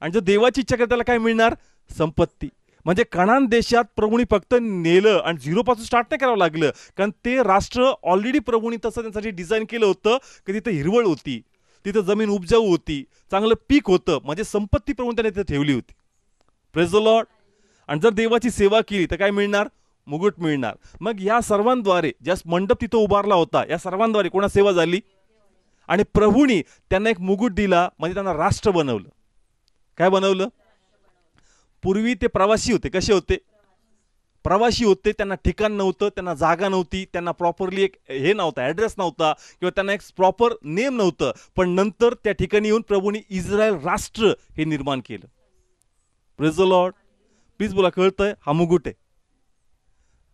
आणि जो देवाची इच्छा करते त्याला काय मिळणार, संपत्ती. म्हणजे कनान देशात प्रभूंनी फक्त नेलं आणि 0 पासून स्टार्ट नाही करावं लागलं, कारण ते राष्ट्र ऑलरेडी प्रभूंनी तसं त्यांच्यासाठी डिझाईन केलं होतं की तिथं हिरवळ होती, तिथं जमीन उपजाऊ होती, चांगलं पीक होतं. म्हणजे संपत्ती प्रभूंनी त्यांनी तिथं ठेवली होती. Praise the Lord. आणि जर देवाची सेवा केली तर काय मिळणार, मुकुट मिळणार. मग या सर्वांद्वारे ज्या मंडप तिथं उभारला होता, या सर्वांद्वारे कोणा सेवा झाली, आणि प्रभूंनी त्यांना एक मुकुट दिला, म्हणजे त्यांना राष्ट्र बनवलं. काय बनवलं, पूर्वी ते प्रवासी होते. कसे होते, प्रवासी होते. त्यांना ठिकाण नव्हतं, त्यांना जागा नव्हती, त्यांना प्रॉपरली एक हे नव्हता, ॲड्रेस नव्हता, किंवा त्यांना एक प्रॉपर नेम नव्हतं. पण नंतर त्या ठिकाणी येऊन प्रभूंनी इस्रायल राष्ट्र हे निर्माण केलं. Praise the Lord. प्लीज बोला, कळतंय. हा मुकुट आहे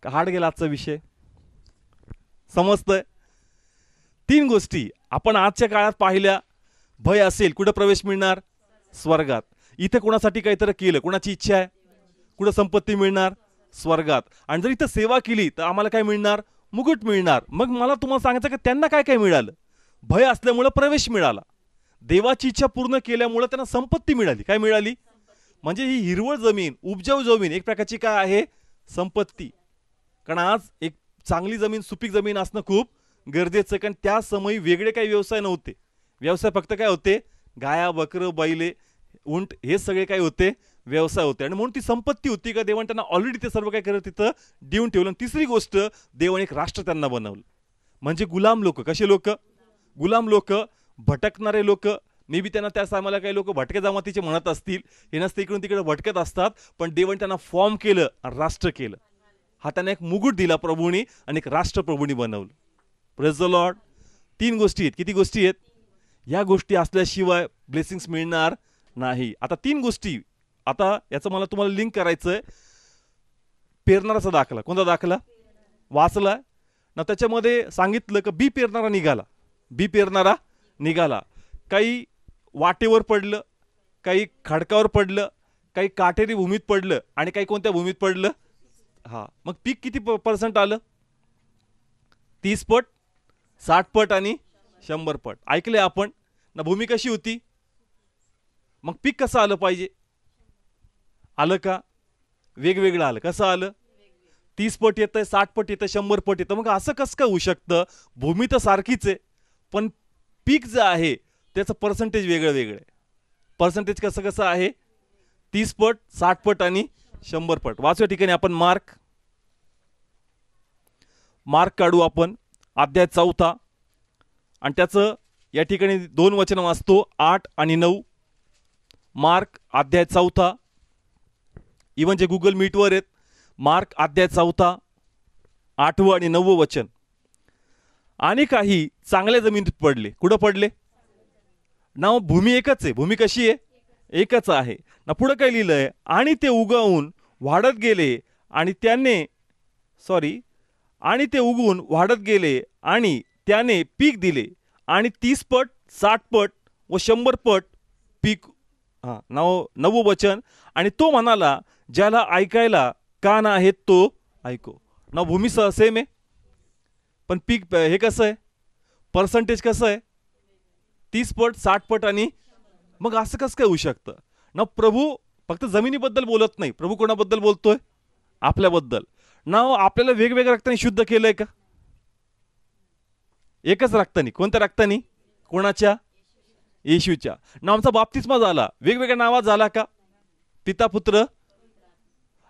का, हार्ड गेला आजचा विषय, समजतंय. 3 गोष्टी आपण आजच्या काळात पाहिल्या. भय असेल, कुठं प्रवेश मिळणार, स्वर्गात. इथे कोणासाठी काहीतरी केलं, कोणाची इच्छा आहे, कुठं संपत्ती मिळणार, स्वर्गात. आणि जर इथं सेवा केली तर आम्हाला काय मिळणार, मुकुट मिळणार. मग मला तुम्हाला सांगायचं की त्यांना काय काय मिळालं. भय असल्यामुळं प्रवेश मिळाला, देवाची इच्छा पूर्ण केल्यामुळं त्यांना संपत्ती मिळाली. काय मिळाली, म्हणजे ही हिरवळ जमीन, उपजाऊ जमीन एक प्रकारची काय आहे, संपत्ती. कारण आज एक चांगली जमीन, सुपीक जमीन असणं खूप गरजेचं आहे. कारण त्या समयी वेगळे काही व्यवसाय नव्हते. व्यवसाय फक्त काय होते, गाया, बकरं, बैले, उंट, हे सगळे काय होते, व्यवसाय होते. आणि म्हणून ती संपत्ती होती का देवाने त्यांना ऑलरेडी ते सर्व काय करत तिथं देऊन ठेवलं. आणि तिसरी गोष्ट, देवाने एक राष्ट्र त्यांना बनवलं. म्हणजे गुलाम लोक. कसे लोक, गुलाम लोक, भटकणारे लोक. मे बी त्यांना त्या टायमाला काही लोक भटक्या जमातीचे म्हणत असतील, हे नसते, इकडून तिकडे भटकत असतात. पण देवाने त्यांना फॉर्म केलं आणि राष्ट्र केलं. हाताने एक मुकुट दिला प्रभूंनी आणि एक राष्ट्र प्रभूंनी बनवलं. Praise the Lord. 3 गोष्टी आहेत. किती गोष्टी आहेत? या गोष्टी असल्याशिवाय ब्लेसिंग्स मिळणार नाही. आता 3 गोष्टी. आता याचं मला तुम्हाला लिंक करायचंय. पेरणाराचा दाखला. कोणता दाखला? वाचला ना. त्याच्यामध्ये सांगितलं की बी पेरणारा निघाला. बी पेरणारा निघाला. काही वाटेवर पडलं, काही खडकावर पडलं, काही काटेरी भूमीत पडलं आणि काही कोणत्या भूमीत पडलं? हा. मग पीक किती % आलं? 30 पट, 60 पट आणि 100 पट. ऐकले आपण ना. भूमी कशी होती? मग पीक कसं आलं पाहिजे? आलं का? वेगवेगळं आलं. कसं आलं? 30 पट येतं, 60 पट येतं, 100 पट येतं. मग असं कसं काय होऊ शकतं? भूमी तर सारखीच आहे, पण पीक जे आहे त्याचं पर्सेंटेज वेगळं वेगळं आहे. पर्सेंटेज कसं कसं आहे? 30 पट, 60 पट आणि 100 पट. वाचूया ठिकाणी आपण मार्क काढू आपण. अध्याय 4 आणि त्याचं या ठिकाणी 2 वचन वाचतो, 8 आणि 9. मार्क अध्याय 4. इवन जे गुगल मीटवर आहेत, मार्क अध्याय 4, 8 आणि 9 वचन. आणि काही चांगल्या जमिनीत पडले. कुठं पडले? नाव भूमी एकच आहे. भूमी कशी आहे? एकच आहे ना. पुढं काय लिहिलंय? आणि ते उगवून वाढत गेले आणि आणि ते उगवून वाढत गेले आणि त्याने पीक दिले आणि 30 पट, 60 पट व 100 पट पीक. हा. 9 वचन. आणि तो म्हणाला, ज्याला ऐकायला कान आहेत तो ऐको. ना भूमी सेम आहे, पण पीक हे कसं आहे? पर्सेंटेज कसं आहे? 30 पट, 60 पट आणि. मग असं कसं काय होऊ शकतं ना? प्रभू फक्त जमिनीबद्दल बोलत नाही. प्रभू कोणाबद्दल बोलतोय? आपल्याबद्दल. ना आपल्याला वेगवेगळ्या रक्ताने शुद्ध केलंय का? एकच रक्तानी. कोणत्या रक्तानी? कोणाच्या? येशूच्या. ना आमचा बाप्तिस्मा झाला वेगवेगळ्या नावात झाला का? पिता, पुत्र.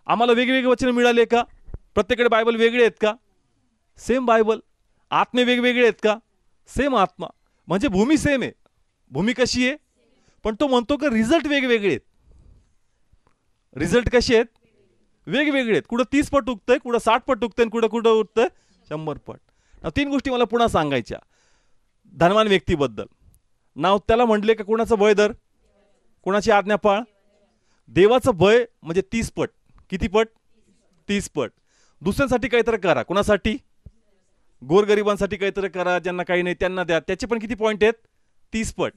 आम्हाला वेगवेगळे वचन मिळाले का? प्रत्येकडे बायबल वेगळे आहेत का? Same Bible. आत्मे वेगवेगळे आहेत का? सेम आत्मा. म्हणजे भूमी सेम आहे. भूमी कशी आहे? पण तो म्हणतो की रिझल्ट वेगवेगळे आहेत. रिझल्ट कसे आहेत? वेगवेगळे आहेत. कुठं 30 पट उगतंय, कुठं 60 पट उगतंय, कुठं उगतंय 100 पट. 3 गोष्टी मला पुन्हा सांगायच्या धनवान व्यक्तीबद्दल. नाव त्याला म्हटले का कोणाचं भय धर, कोणाची आज्ञा पाळ. देवाचं भय म्हणजे 30 पट. किती पट? 30 पट. दुसऱ्यांसाठी काहीतरी करा. कोणासाठी? गोरगरिबांसाठी काहीतरी करा. ज्यांना काही नाही त्यांना द्या. त्याचे पण किती पॉईंट आहेत? 30 पट.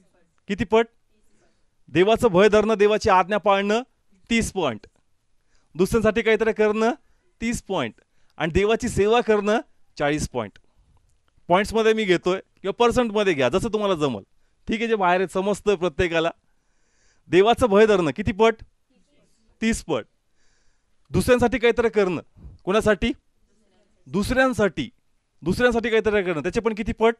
किती पट? देवाचं भय धरणं, देवाची आज्ञा पाळणं 30 पॉईंट. दुसऱ्यांसाठी काहीतरी करणं 30 पॉईंट. आणि देवाची सेवा करणं 40 पॉईंट. पॉईंट्समध्ये मी घेतोय किंवा पर्सेंटमध्ये घ्या, जसं तुम्हाला जमल. ठीक आहे. जे बाहेर समजतं प्रत्येकाला. देवाचं भय धरणं किती पट? 30 पट. दुसऱ्यांसाठी काहीतरी करणं. कोणासाठी? दुसऱ्यांसाठी. दुसऱ्यांसाठी काहीतरी करणं त्याचे पण किती पट?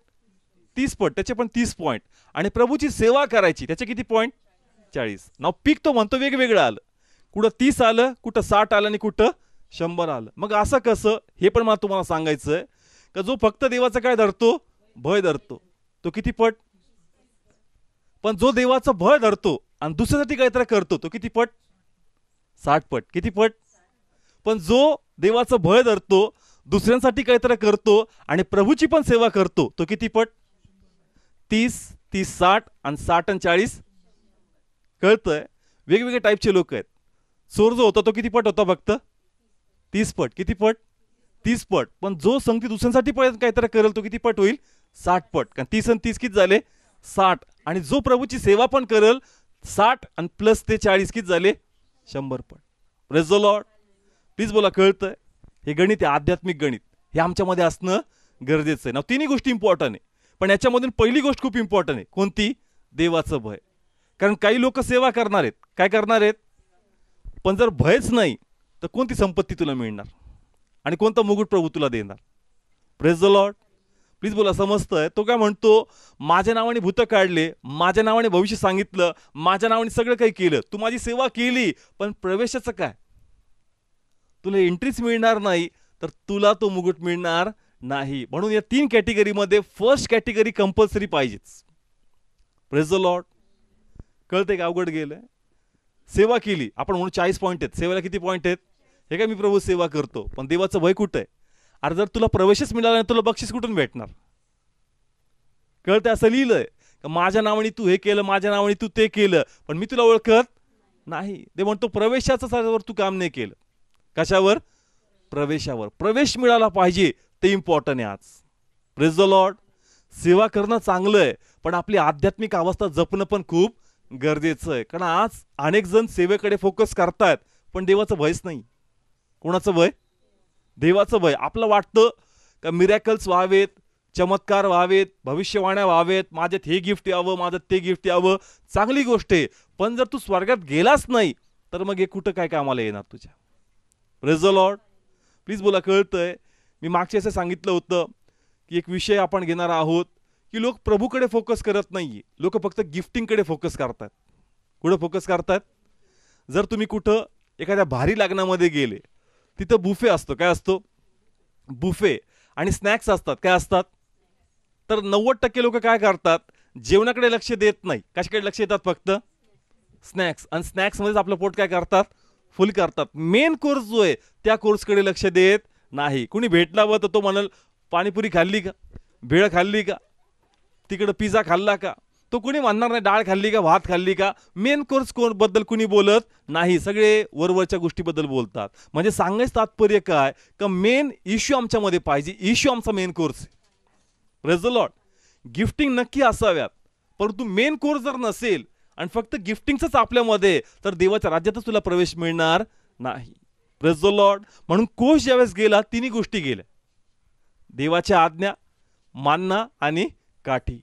30 पट. त्याचे पण 30 पॉईंट. आणि प्रभूची सेवा करायची त्याचे किती पॉईंट? 40. नाव पीक तो म्हणतो वेगवेगळं आलं. कुठं 30 आलं, कुठं 60 आलं आणि कुठं 100 आलं. मग असं कसं? हे पण मला तुम्हाला सांगायचं आहे का जो फक्त देवाचं काय धरतो? भय धरतो, तो किती पट? पण जो देवाचं भय धरतो आणि दुसऱ्यासाठी काहीतरी करतो तो किती पट? 60 पट. किती पट? पण जो देवाचं भय धरतो, दुसऱ्यांसाठी काहीतरी करतो आणि प्रभूची पण सेवा करतो तो किती पट? 30, 30, 60 आणि 60 आणि 40. कळतंय? वेगवेगळे टाईपचे लोक आहेत. चोर जो होता तो किती पट होता? फक्त 30 पट. किती पट? 30 पट. पण जो संगती दुसऱ्यांसाठी पण काहीतरी करेल तो किती पट होईल? 60 पट. कारण 30 आणि 30 किती झाले? 60. आणि जो प्रभूची सेवा पण करेल 60 आणि प्लस ते 40 किती झाले? 100 पट. Praise the Lord. प्लीज बोला. कळतंय? हे गणित आहे, आध्यात्मिक गणित. हे आमच्यामध्ये असणं गरजेचं आहे. ना 3 गोष्टी इम्पॉर्टंट आहे, पण याच्यामधून पहिली गोष्ट खूप इम्पॉर्टंट आहे. कोणती? देवाचं भय. कारण काही लोक सेवा करणार आहेत. काय करणार आहेत? पण जर भयच नाही तर कोणती संपत्ती तुला मिळणार आणि कोणता मुकुट प्रभू तुला देणार? Praise the Lord. प्लीज बोला. समजतंय? तो काय म्हणतो? माझ्या नावाने भूत काढले, माझ्या नावाने भविष्य सांगितलं, माझ्या नावाने सगळं काही केलं. तू माझी सेवा केली, पण प्रवेशाचं काय? तुला एंट्रीच मिळणार नाही, तर तुला तो मुकुट मिळणार नाही. म्हणून या 3 कॅटेगरीमध्ये फर्स्ट कॅटेगरी कंपल्सरी पाहिजेच. Praise the Lord. कळते का? अवघड गेलंय. सेवा केली आपण म्हणून 40 पॉईंट आहेत. सेवेला किती पॉईंट आहेत? हे काय मी प्रभू सेवा करतो, पण देवाचं भय कुठं आहे? अरे जर तुला प्रवेशच मिळाला नाही, तुला बक्षीस कुठून भेटणार? कळतंय? असं लिहिलंय का माझ्या नावाने तू हे केलं, माझ्या नावाने तू ते केलं, पण मी तुला ओळखत नाही. ते म्हणतो प्रवेशाचं साच्यावर तू काम नाही केलं. कशावर? प्रवेशावर. प्रवेश मिळाला पाहिजे, ते इम्पॉर्टंट आहे आज. Praise the Lord. सेवा करणं चांगलं आहे, पण आपली आध्यात्मिक अवस्था जपणं पण खूप गरजेचं आहे. कारण आज अनेक जण सेवेकडे फोकस करतायत, पण देवाचं भयच नाही. कोणाचं भय? देवाचं भय. आपलं वाटतं का मिरॅकल्स व्हावेत, चमत्कार व्हावेत, भविष्यवाण्या व्हावेत, माझ्यात हे गिफ्ट यावं, माझ्यात ते गिफ्ट यावं. चांगली गोष्ट आहे, पण जर तू स्वर्गात गेलाच नाही तर मग हे कुठं काय कामाला येणार तुझ्या? Praise the Lord. प्लीज बोला, कळतंय? मी मागच्या असं सांगितलं होतं की एक विषय आपण घेणार आहोत की लोक प्रभूकडे फोकस करत नाहीये, लोक फक्त गिफ्टिंगकडे फोकस करतात. कुठं फोकस करतात? जर तुम्ही कुठं एखाद्या भारी लग्नामध्ये गेले, तिथं बुफे असतो. काय असतो? बुफे. आणि स्नॅक्स असतात. काय असतात? तर 90% लोक काय करतात? जेवणाकडे लक्ष देत नाही. कशाकडे लक्ष देतात? फक्त स्नॅक्स. आणि स्नॅक्समध्येच आपलं पोट काय करतात? फुल करतात. मेन कोर्स जो आहे त्या कोर्सकडे लक्ष देत नाही. कुणी भेटला व तर तो म्हणाल पाणीपुरी खाल्ली का, भेळ खाल्ली का, तिकडं पिझ्झा खाल्ला का? तो कुणी म्हणणार नाही डाळ खाल्ली का, भात खाल्ली का. मेन कोर्स बद्दल कुणी बोलत नाही, सगळे वरवरच्या गोष्टीबद्दल बोलतात. म्हणजे सांगायचं तात्पर्य काय? का मेन इश्यू आमच्यामध्ये पाहिजे, इश्यू आमचा मेन कोर्स आहे. Praise the Lord. गिफ्टिंग नक्की असाव्यात, परंतु मेन कोर्स जर नसेल आणि फक्त गिफ्टिंगच आपल्यामध्ये, तर देवाच्या राज्यातच तुला प्रवेश मिळणार नाही. Praise the Lord. म्हणून कोश ज्यावेळेस गेला, तिन्ही गोष्टी गेल्या: देवाच्या आज्ञा, मानना आणि काठी.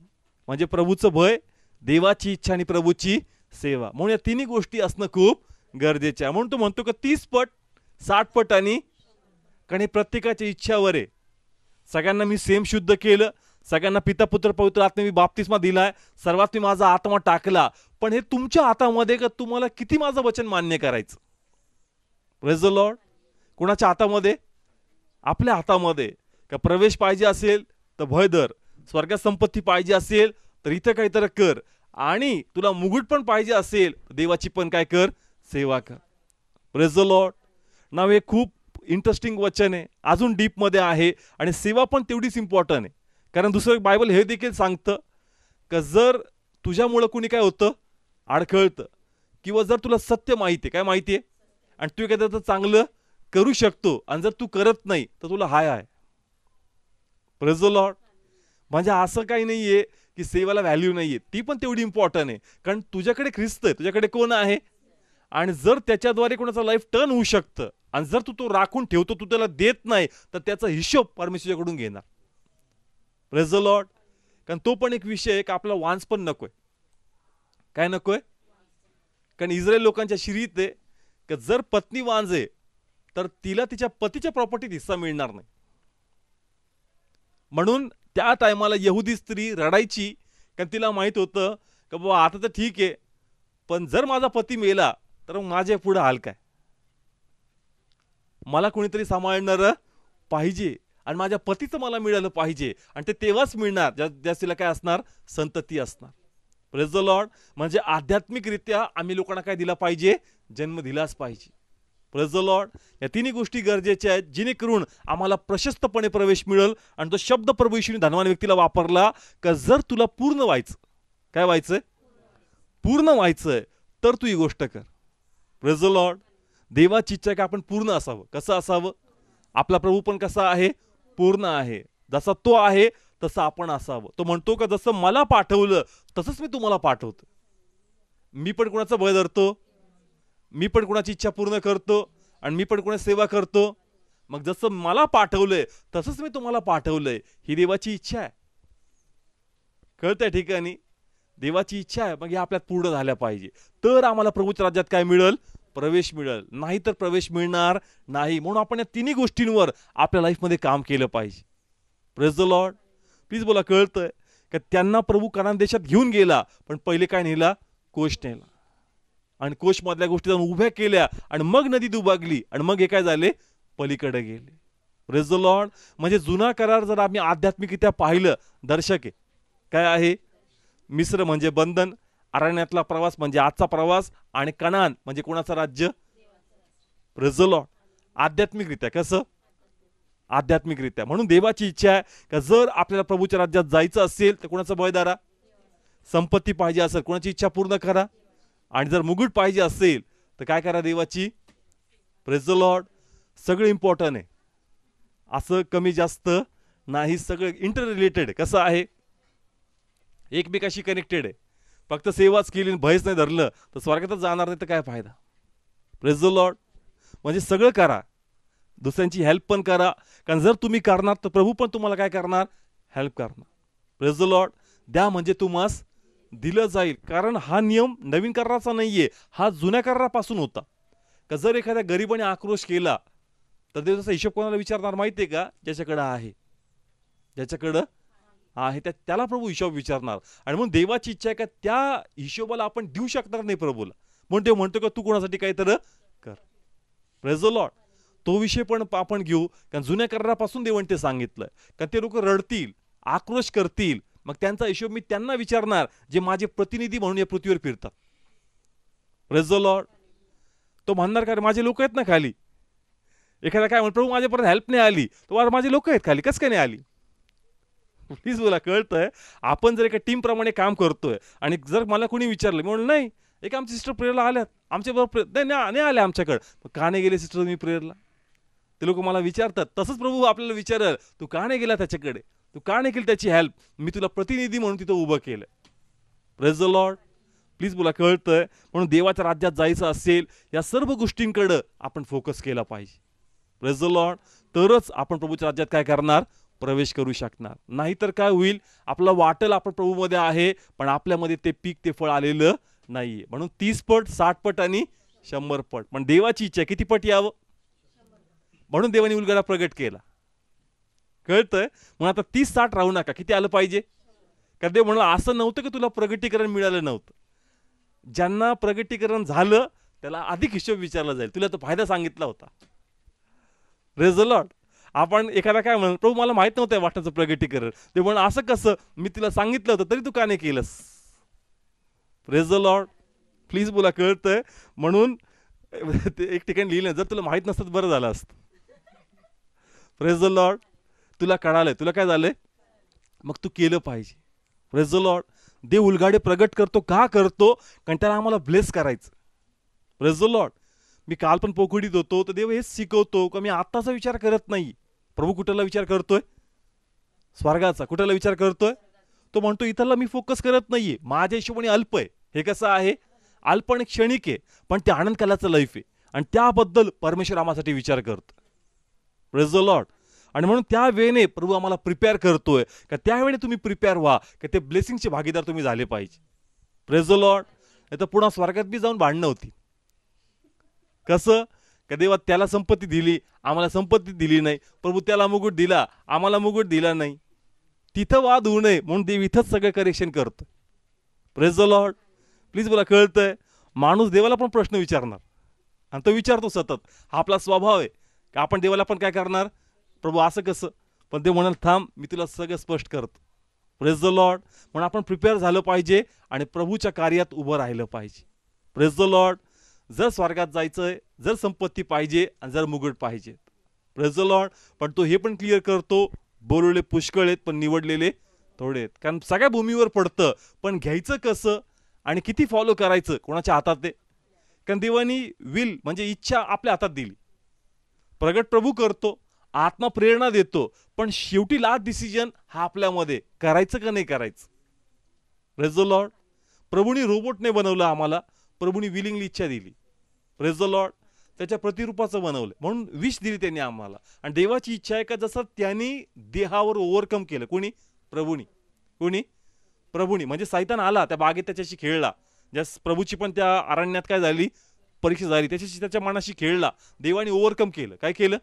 म्हणजे प्रभूचं भय, देवाची इच्छा आणि प्रभूची सेवा. म्हणून या तिन्ही गोष्टी असणं खूप गरजेचं आहे. म्हणून तो म्हणतो का 30 पट, 60 पट आणि कारण हे प्रत्येकाच्या इच्छावर आहे. सगळ्यांना मी सेम शुद्ध केलं, सगळ्यांना पिता पुत्र पवित्र आत्म्याने मी बाप्तिस्मा दिलाय, सर्वात मी माझा आत्मा टाकला, पण हे तुमच्या हातामध्ये का तुम्हाला किती माझं वचन मान्य करायचं. Praise the Lord. कुणाच्या हातामध्ये? आपल्या हातामध्ये. का प्रवेश पाहिजे असेल तर भय धर, स्वर्गात संपत्ती पाहिजे असेल तर इथं काहीतरी कर, आणि तुला मुकुट पण पाहिजे असेल तर देवाची पण काय कर? सेवा कर. Praise the Lord. नाव हे खूप इंटरेस्टिंग वचन आहे, अजून डीपमध्ये आहे, आणि सेवा पण तेवढीच इम्पॉर्टंट आहे. कारण दुसरं बायबल हे देखील सांगतं का जर तुझ्यामुळं कुणी काय होतं? अडखळतं, किंवा जर तुला सत्य माहिती आहे, काय माहिती आहे, आणि तू एखाद्याचं चांगलं करू शकतो, आणि जर तू करत नाही तर तुला हाय आहे. Praise the Lord. म्हणजे असं काही नाहीये की सेवेला व्हॅल्यू नाहीये, ती पण तेवढी इम्पॉर्टंट आहे. कारण तुझ्याकडे ख्रिस्त आहे, तुझ्याकडे कोण आहे, आणि जर त्याच्याद्वारे कोणाचा लाईफ टर्न होऊ शकतं, आणि जर तू तो राखून ठेवतो, तू त्याला देत नाही, तर त्याचा हिशोब परमेश्वराकडून घेणार. Praise the Lord. कारण तो पण एक विषय आहे की आपला वांस पण नकोय. काय नकोय? कारण इस्रायल लोकांच्या शिरीत आहे की जर पत्नी वांज आहे तर तिला तिच्या पतीच्या प्रॉपर्टीत हिस्सा मिळणार नाही. म्हणून त्या टायमाला यहुदी स्त्री रडायची, कारण तिला माहित होतं की बाबा आता तर ठीक आहे, पण जर माझा पती मेला तर माझ्या पुढे हाल काय? मला कोणीतरी सांभाळणार पाहिजे, आणि माझ्या पतीचं मला मिळालं पाहिजे, आणि ते तेव्हाच मिळणार ज्या तिला काय असणार? संतती असणार. Praise the Lord. म्हणजे आध्यात्मिकरित्या आम्ही लोकांना काय दिला पाहिजे? जन्म दिलाच पाहिजे. Praise the Lord. या तिन्ही गोष्टी गरजेच्या आहेत, जेणेकरून आम्हाला प्रशस्तपणे प्रवेश मिळेल. आणि तो शब्द प्रभू येशूने धनवान व्यक्तीला वापरला का जर तुला पूर्ण व्हायचं, काय व्हायचंय? पूर्ण व्हायचंय, तर तू ही गोष्ट कर. Praise the Lord. देवाची इच्छा का आपण पूर्ण असावं. कसं असावं? आपला प्रभू पण कसा आहे? पूर्ण आहे. जसा तो आहे तसं आपण असावं. तो म्हणतो का जसं मला पाठवलं तसंच मी तुम्हाला पाठवतो. मी पण कोणाचा भय धरतो, मी पण कोणाची इच्छा पूर्ण करतो, आणि मी पण कोणाची सेवा करतो. मग जसं मला पाठवलंय तसंच मी तुम्हाला पाठवलंय, ही देवाची इच्छा आहे. कळतंय ठिकाणी? देवाची इच्छा आहे. मग हे आपल्यात पूर्ण झाल्या पाहिजे, तर आम्हाला प्रभूच्या राज्यात काय मिळेल? प्रवेश मिळेल. नाही तर प्रवेश मिळणार नाही. म्हणून आपण या तिन्ही गोष्टींवर आपल्या लाईफमध्ये काम केलं पाहिजे. Praise the Lord. प्लीज बोला, कळतंय का? त्यांना प्रभू कनान देशात घेऊन गेला, पण पहिले काय नेला? कोश नेला, आणि कोश मधल्या गोष्टी जाऊन उभ्या केल्या, आणि मग नदी दुभागली, आणि मग हे काय झाले? पलीकडे गेले. Praise the Lord. म्हणजे जुना करार जर आम्ही आध्यात्मिकरित्या पाहिलं, दर्शक आहे काय आहे? मिस्र म्हणजे बंधन, अरण्यातला प्रवास म्हणजे आजचा प्रवास, आणि कनान म्हणजे कोणाचं राज्य? Praise the Lord. आध्यात्मिकरित्या. कसं? आध्यात्मिकरित्या. म्हणून देवाची इच्छा आहे का जर आपल्याला प्रभूच्या राज्यात जायचं असेल तर कोणाचं भय धरा, संपत्ती पाहिजे असेल कोणाची इच्छा पूर्ण करा, आणि जर मुकुट पाहिजे असेल तर काय करा? देवाची. Praise the Lord. सगळं इम्पॉर्टंट आहे, असं कमी जास्त नाही, सगळं इंटर रिलेटेड. कसं आहे? एकमेकाशी कनेक्टेड आहे. फक्त सेवाच केली भयच नाही धरलं तर स्वर्गातच जाणार नाही तर काय फायदा? Praise the Lord. म्हणजे सगळं करा, दुसऱ्यांची हेल्प पण करा, कारण जर तुम्ही करणार तर प्रभू पण तुम्हाला काय करणार? हेल्प करणार. Praise the Lord. द्या म्हणजे तुम्हास दिलं जाईल. कारण हा नियम नवीन कराराचा नाहीये, हा जुन्या करारापासून होता. का जर एखाद्या गरीबाने आक्रोश केला तर देवाचा हिशोब कोणाला विचारणार माहितीये का? ज्याच्याकडं आहे, ज्याच्याकडं आहे त्याला प्रभू हिशोब विचारणार. आणि म्हणून देवाची इच्छा आहे का त्या हिशोबाला आपण देऊ शकणार नाही प्रभूला, म्हणून ते म्हणतो का तू कोणासाठी काहीतरी कर. Praise the Lord. तो विषय पण आपण घेऊ, कारण जुन्या करारापासून देवाने ते सांगितलं. कारण ते लोक रडतील, आक्रोश करतील, मग त्यांचा हिशोब मी त्यांना विचारणार जे माझे प्रतिनिधी म्हणून या पृथ्वीवर फिरतात. Praise the Lord. तो म्हणणार का माझे लोक आहेत ना खाली. एखादा काय म्हणतो प्रभू माझ्यापर्यंत हेल्प नाही आली, तर माझे लोक आहेत खाली, कसं काय नाही आली? प्लीज बोला. कळतंय? आपण जर एका टीम प्रमाणे काम करतोय आणि जर मला कोणी विचारलं, मी म्हणलं नाही एक आमची सिस्टर प्रेयरला आल्यात आमच्या बरोबर, नाही आले आमच्याकडे, का नाही गेले सिस्टर मी प्रेयरला? ते लोक मला विचारतात. तसंच प्रभू आपल्याला विचारेल तू का नाही गेला त्याच्याकडे, तू का नाही केली त्याची हेल्प? मी तुला प्रतिनिधी म्हणून तिथं उभं केलं. Praise the Lord. प्लीज बोला. कळतंय? म्हणून देवाच्या राज्यात जायचं असेल या सर्व गोष्टींकडे आपण फोकस केला पाहिजे. Praise the Lord. तरच आपण प्रभूच्या राज्यात काय करणार? प्रवेश करू शकणार. नाहीतर काय होईल? आपला वाटेल आपण प्रभूमध्ये आहे पण आपल्यामध्ये ते पीक ते फळ आलेलं नाहीये. म्हणून 30 पट 60 पट आणि 100 पट. पण देवाची इच्छा किती पट यावं? म्हणून देवाने उलगडा प्रगट केला. कळतंय? म्हणून आता 30-60 राहू नका, किती आलं पाहिजे? कारण देव म्हणलं असं नव्हतं की तुला प्रगटीकरण मिळालं नव्हतं. ज्यांना प्रगटीकरण झालं त्याला अधिक हिशोब विचारला जाईल. तुला तो फायदा सांगितला होता. Praise the Lord. आपण एखादा काय म्हणतो प्रभू मला माहित नव्हतं वाटाचं प्रगटीकरण, ते म्हणून असं कसं? मी तुला सांगितलं होतं तरी तू का नाही केलंस? Praise the Lord. प्लीज बोला. कळतंय? म्हणून एक ठिकाणी लिहिलं जर तुला माहित नसतं बरं झालं असतं. Praise the Lord. तुला कळालंय, तुला काय झालंय, मग तू केलं पाहिजे. Praise the Lord. देव उलगाडे प्रगट करतो का करतो? कारण त्याला आम्हाला ब्लेस करायचं. Praise the Lord. मी काल पण पोखडीत होतो तर देव हेच शिकवतो का मी आत्ताचा विचार करत नाही. प्रभू कुठला विचार करतोय? स्वर्गाचा. कुठला विचार करतोय? तो म्हणतो इथला मी फोकस करत नाहीये, माझ्या हिशोबाने अल्प आहे. हे कसं आहे? अल्प आणि क्षणिक आहे, पण ते आनंद कालाचं लाईफ आहे आणि त्याबद्दल परमेश्वर आम्हासाठी विचार करतो. Praise the Lord. आणि म्हणून त्या वेळेने प्रभू आम्हाला प्रिपेअर करतोय का त्यावेळी तुम्ही प्रिपेअर व्हा का ते ब्लेसिंगचे भागीदार तुम्ही झाले पाहिजे. Praise the Lord. नाही तर पुन्हा स्वर्गात बी जाऊन भांडणं होती. कसं? का देवा त्याला संपत्ती दिली आम्हाला संपत्ती दिली नाही, प्रभू त्याला मुकुट दिला आम्हाला मुकुट दिला नाही, तिथं वाद होऊ नये म्हणून देव इथंच सगळं करेक्शन करतो. Praise the Lord. प्लीज बोला. कळतंय? माणूस देवाला पण प्रश्न विचारणार आणि तो विचारतो सतत. हा आपला स्वभाव आहे का आपण देवाला पण काय करणार? प्रभू असं कसं? पण ते म्हणाल थांब मी तुला सगळं स्पष्ट करतो. Praise the Lord. म्हणून आपण प्रिपेअर झालं पाहिजे आणि प्रभूच्या कार्यात उभं राहिलं पाहिजे. Praise the Lord. जर स्वर्गात जायचंय, जर संपत्ती पाहिजे आणि जर मुकुट पाहिजे. Praise the Lord. पण तो हे पण क्लिअर करतो बोलवले पुष्कळ आहेत पण निवडलेले थोडे आहेत. कारण सगळ्या भूमीवर पडतं पण घ्यायचं कसं आणि किती फॉलो करायचं कोणाच्या हातात आहे? कारण देवानी विल म्हणजे इच्छा आपल्या हातात दिली. प्रगट प्रभू करतो, आत्मा प्रेरणा देतो, पण शेवटी लास्ट डिसिजन हा आपल्यामध्ये करायचं का नाही करायचं. Praise the Lord. प्रभूनी रोबोटने बनवलं आम्हाला, प्रभूनी विलिंगली इच्छा दिली. Praise the Lord. त्याच्या प्रतिरूपाचं बनवलं म्हणून विश दिली त्यांनी आम्हाला. आणि देवाची इच्छा आहे का जसं त्यांनी देहावर ओव्हरकम केलं. कोणी? प्रभूनी. कोणी? प्रभूनी. म्हणजे सैतान आला त्या बागेत त्याच्याशी खेळला, ज्या प्रभूची पण त्या अरण्यात काय झाली? परीक्षा झाली. त्याच्याशी त्याच्या मनाशी खेळला. देवाने ओव्हरकम केलं. काय केलं?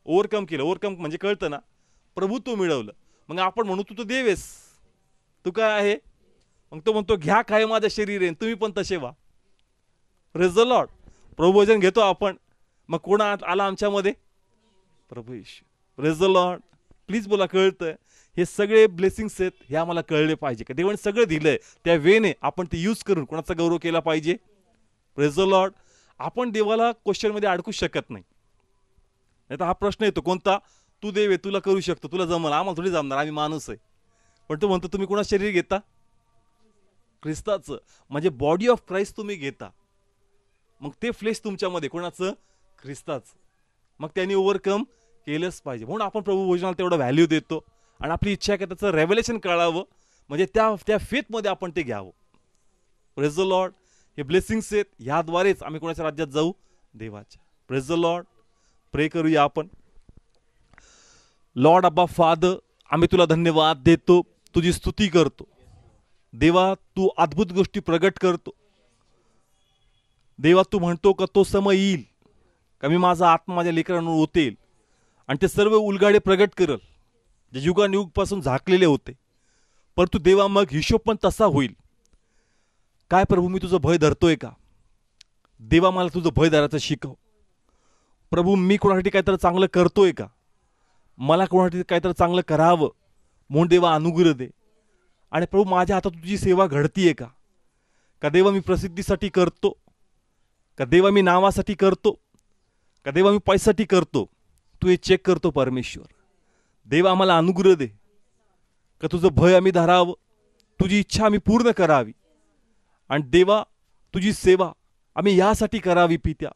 ओव्हरकम केलं. ओव्हरकम म्हणजे कळतं ना? प्रभुत्व मिळवलं. मग आपण म्हणू तू तर देव आहेस, तू काय आहे? मग तो म्हणतो घ्या काय माझं शरीर आहे तुम्ही पण तसे व्हा. Praise the Lord. प्रभू भोजन घेतो आपण, मग कोण आला आमच्यामध्ये? प्रभू Yeshu. Praise the Lord. Please बोला. कळतंय? हे सगळे ब्लेसिंग्स आहेत हे आम्हाला कळले पाहिजे का देवाने सगळं दिलंय त्या वेने आपण ते यूज करून कोणाचा गौरव केला पाहिजे. Praise the Lord. आपण देवाला क्वेश्चनमध्ये अडकू शकत नाही. नाही तर हा प्रश्न येतो कोणता, तू देव आहे, तुला करू शकतो, तुला जमल, आम्हाला थोडी जमणार, आम्ही माणूस आहे. पण तो म्हणतो तुम्ही कोणाचं शरीर घेता? ख्रिस्ताचं. म्हणजे बॉडी ऑफ क्राइस्ट तुम्ही घेता. मग ते फ्लेश तुमच्यामध्ये कोणाचं? ख्रिस्ताचं. मग त्यांनी ओव्हरकम केलंच पाहिजे. म्हणून आपण प्रभू भोजनाला तेवढं व्हॅल्यू देतो आणि आपली इच्छा आहे की त्याचं रेव्हलेशन कळावं, म्हणजे त्या फेथमध्ये आपण ते घ्यावं. Praise the Lord. हे ब्लेसिंग्स आहेत, ह्याद्वारेच आम्ही कोणाच्या राज्यात जाऊ? देवाच्या. Praise the Lord. प्रे करूया आपण. लॉर्ड अब्बा फादर, आम्ही तुला धन्यवाद देतो, तुझी स्तुती करतो. देवा तू अद्भुत गोष्टी प्रगट करतो. देवा तू म्हणतो का तो समय येईल का मी माझा आत्मा माझ्या लेकरांवर ओतेल आणि ते सर्व उलगाडे प्रगट करल जे युगानुयुगपासून झाकलेले होते. परंतु देवा मग हिशोब पण तसा होईल काय? प्रभू मी तुझं भय धरतोय का? देवा मला तुझं भय धरायचं शिकव. प्रभू मी कोणासाठी काहीतरी चांगलं करतोय का? मला कोणासाठी काहीतरी चांगलं करावं म्हणून देवा अनुग्रह दे. आणि प्रभू माझ्या हातात तुझी सेवा घडतीये का? का देवा मी प्रसिद्धीसाठी करतो? का देवा मी नावासाठी करतो? का देवा मी पैशासाठी करतो? तू हे चेक करतो परमेश्वर. देवा आम्हाला अनुग्रह दे का तुझं भय आम्ही धरावं, तुझी इच्छा आम्ही पूर्ण करावी. आणि देवा तुझी सेवा आम्ही यासाठी करावी पित्या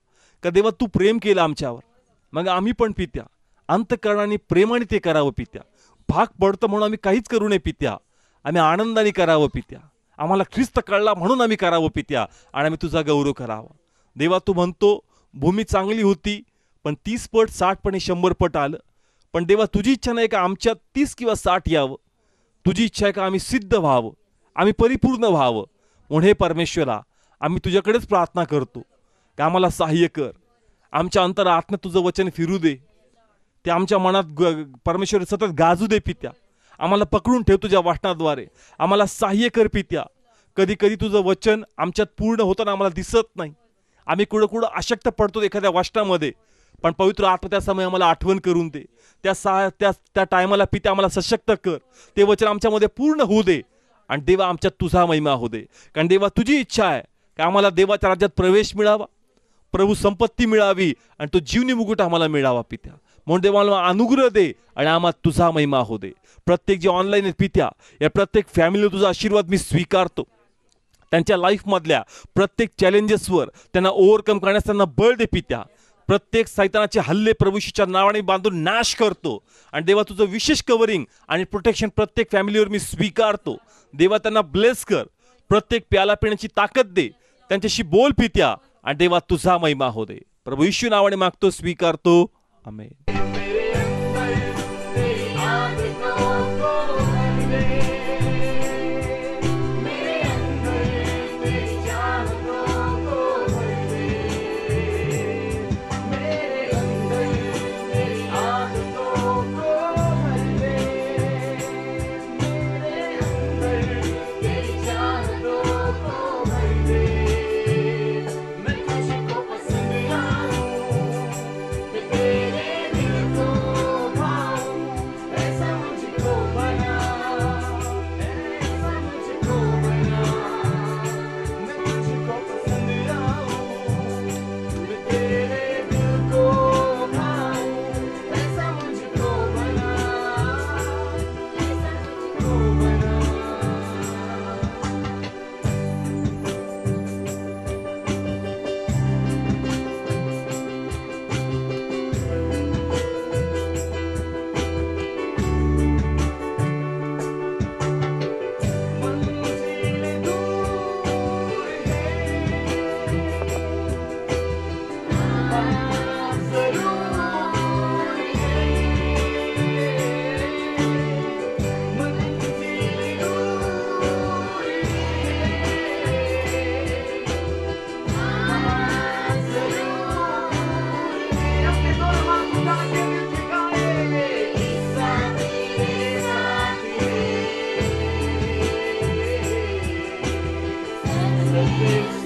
का देवा तू प्रेम केलं आमच्यावर, मग आम्ही पण पित्या अंतःकरणाने प्रेमाने ते करावं पित्या. भाग पडतं म्हणून आम्ही काहीच करू नये पित्या, आम्ही आनंदाने करावं पित्या. आम्हाला ख्रिस्त कळला म्हणून आम्ही करावं पित्या आणि आम्ही तुझा गौरव करावा. देवा तू म्हणतो भूमी चांगली होती पण 30 पट 60 पट 100 पट आलं. पण देवा तुझी इच्छा नाही का आमच्यात 30 किंवा 60 यावं, तुझी इच्छा आहे का आम्ही सिद्ध व्हावं, आम्ही परिपूर्ण व्हावं. म्हणून हे परमेश्वरा आम्ही तुझ्याकडेच प्रार्थना करतो की आम्हाला सहाय्य कर. आमच्या अंतरात्म्यात तुझं वचन फिरू दे, ते आमच्या मनात परमेश्वर सतत गाजू दे पित्या. आम्हाला पकडून ठेव तुझ्या वाचनाद्वारे, आम्हाला सहाय्य कर पित्या. कधी कधी तुझं वचन आमच्यात पूर्ण होताना आम्हाला दिसत नाही, आम्ही कुठं कुठं अशक्त पडतो एखाद्या वाचनामध्ये. पण पवित्र आत्मा त्या समय आम्हाला आठवण करून दे, त्या टायमाला पित्या आम्हाला सशक्त कर, ते वचन आमच्यामध्ये पूर्ण होऊ दे. आणि देवा आमच्यात तुझा महिमा होऊ दे. कारण देवा तुझी इच्छा आहे की आम्हाला देवाच्या राज्यात प्रवेश मिळावा, प्रभू संपत्ती मिळावी आणि तो जीवनी मुकुट आम्हाला मिळावा पित्या. म्हणून देवाला अनुग्रह दे आणि आम्हाला तुझा महिमा होऊ दे. प्रत्येक जे ऑनलाईन आहेत पित्या, या प्रत्येक फॅमिलीला तुझा आशीर्वाद मी स्वीकारतो. त्यांच्या लाईफमधल्या प्रत्येक चॅलेंजेसवर त्यांना ओव्हरकम करण्यास त्यांना बळ दे पित्या. प्रत्येक सैतानाचे हल्ले प्रभूशीच्या नावाने बांधून नाश करतो. आणि देवा तुझं विशेष कव्हरिंग आणि प्रोटेक्शन प्रत्येक फॅमिलीवर मी स्वीकारतो. देवा त्यांना ब्लेस कर, प्रत्येक प्याला पिण्याची ताकद दे, त्यांच्याशी बोल पित्या. आणि देवा तुझा महिमा हो दे. प्रभू येशू नावाने मागतो, स्वीकारतो. आमेन. Thank you.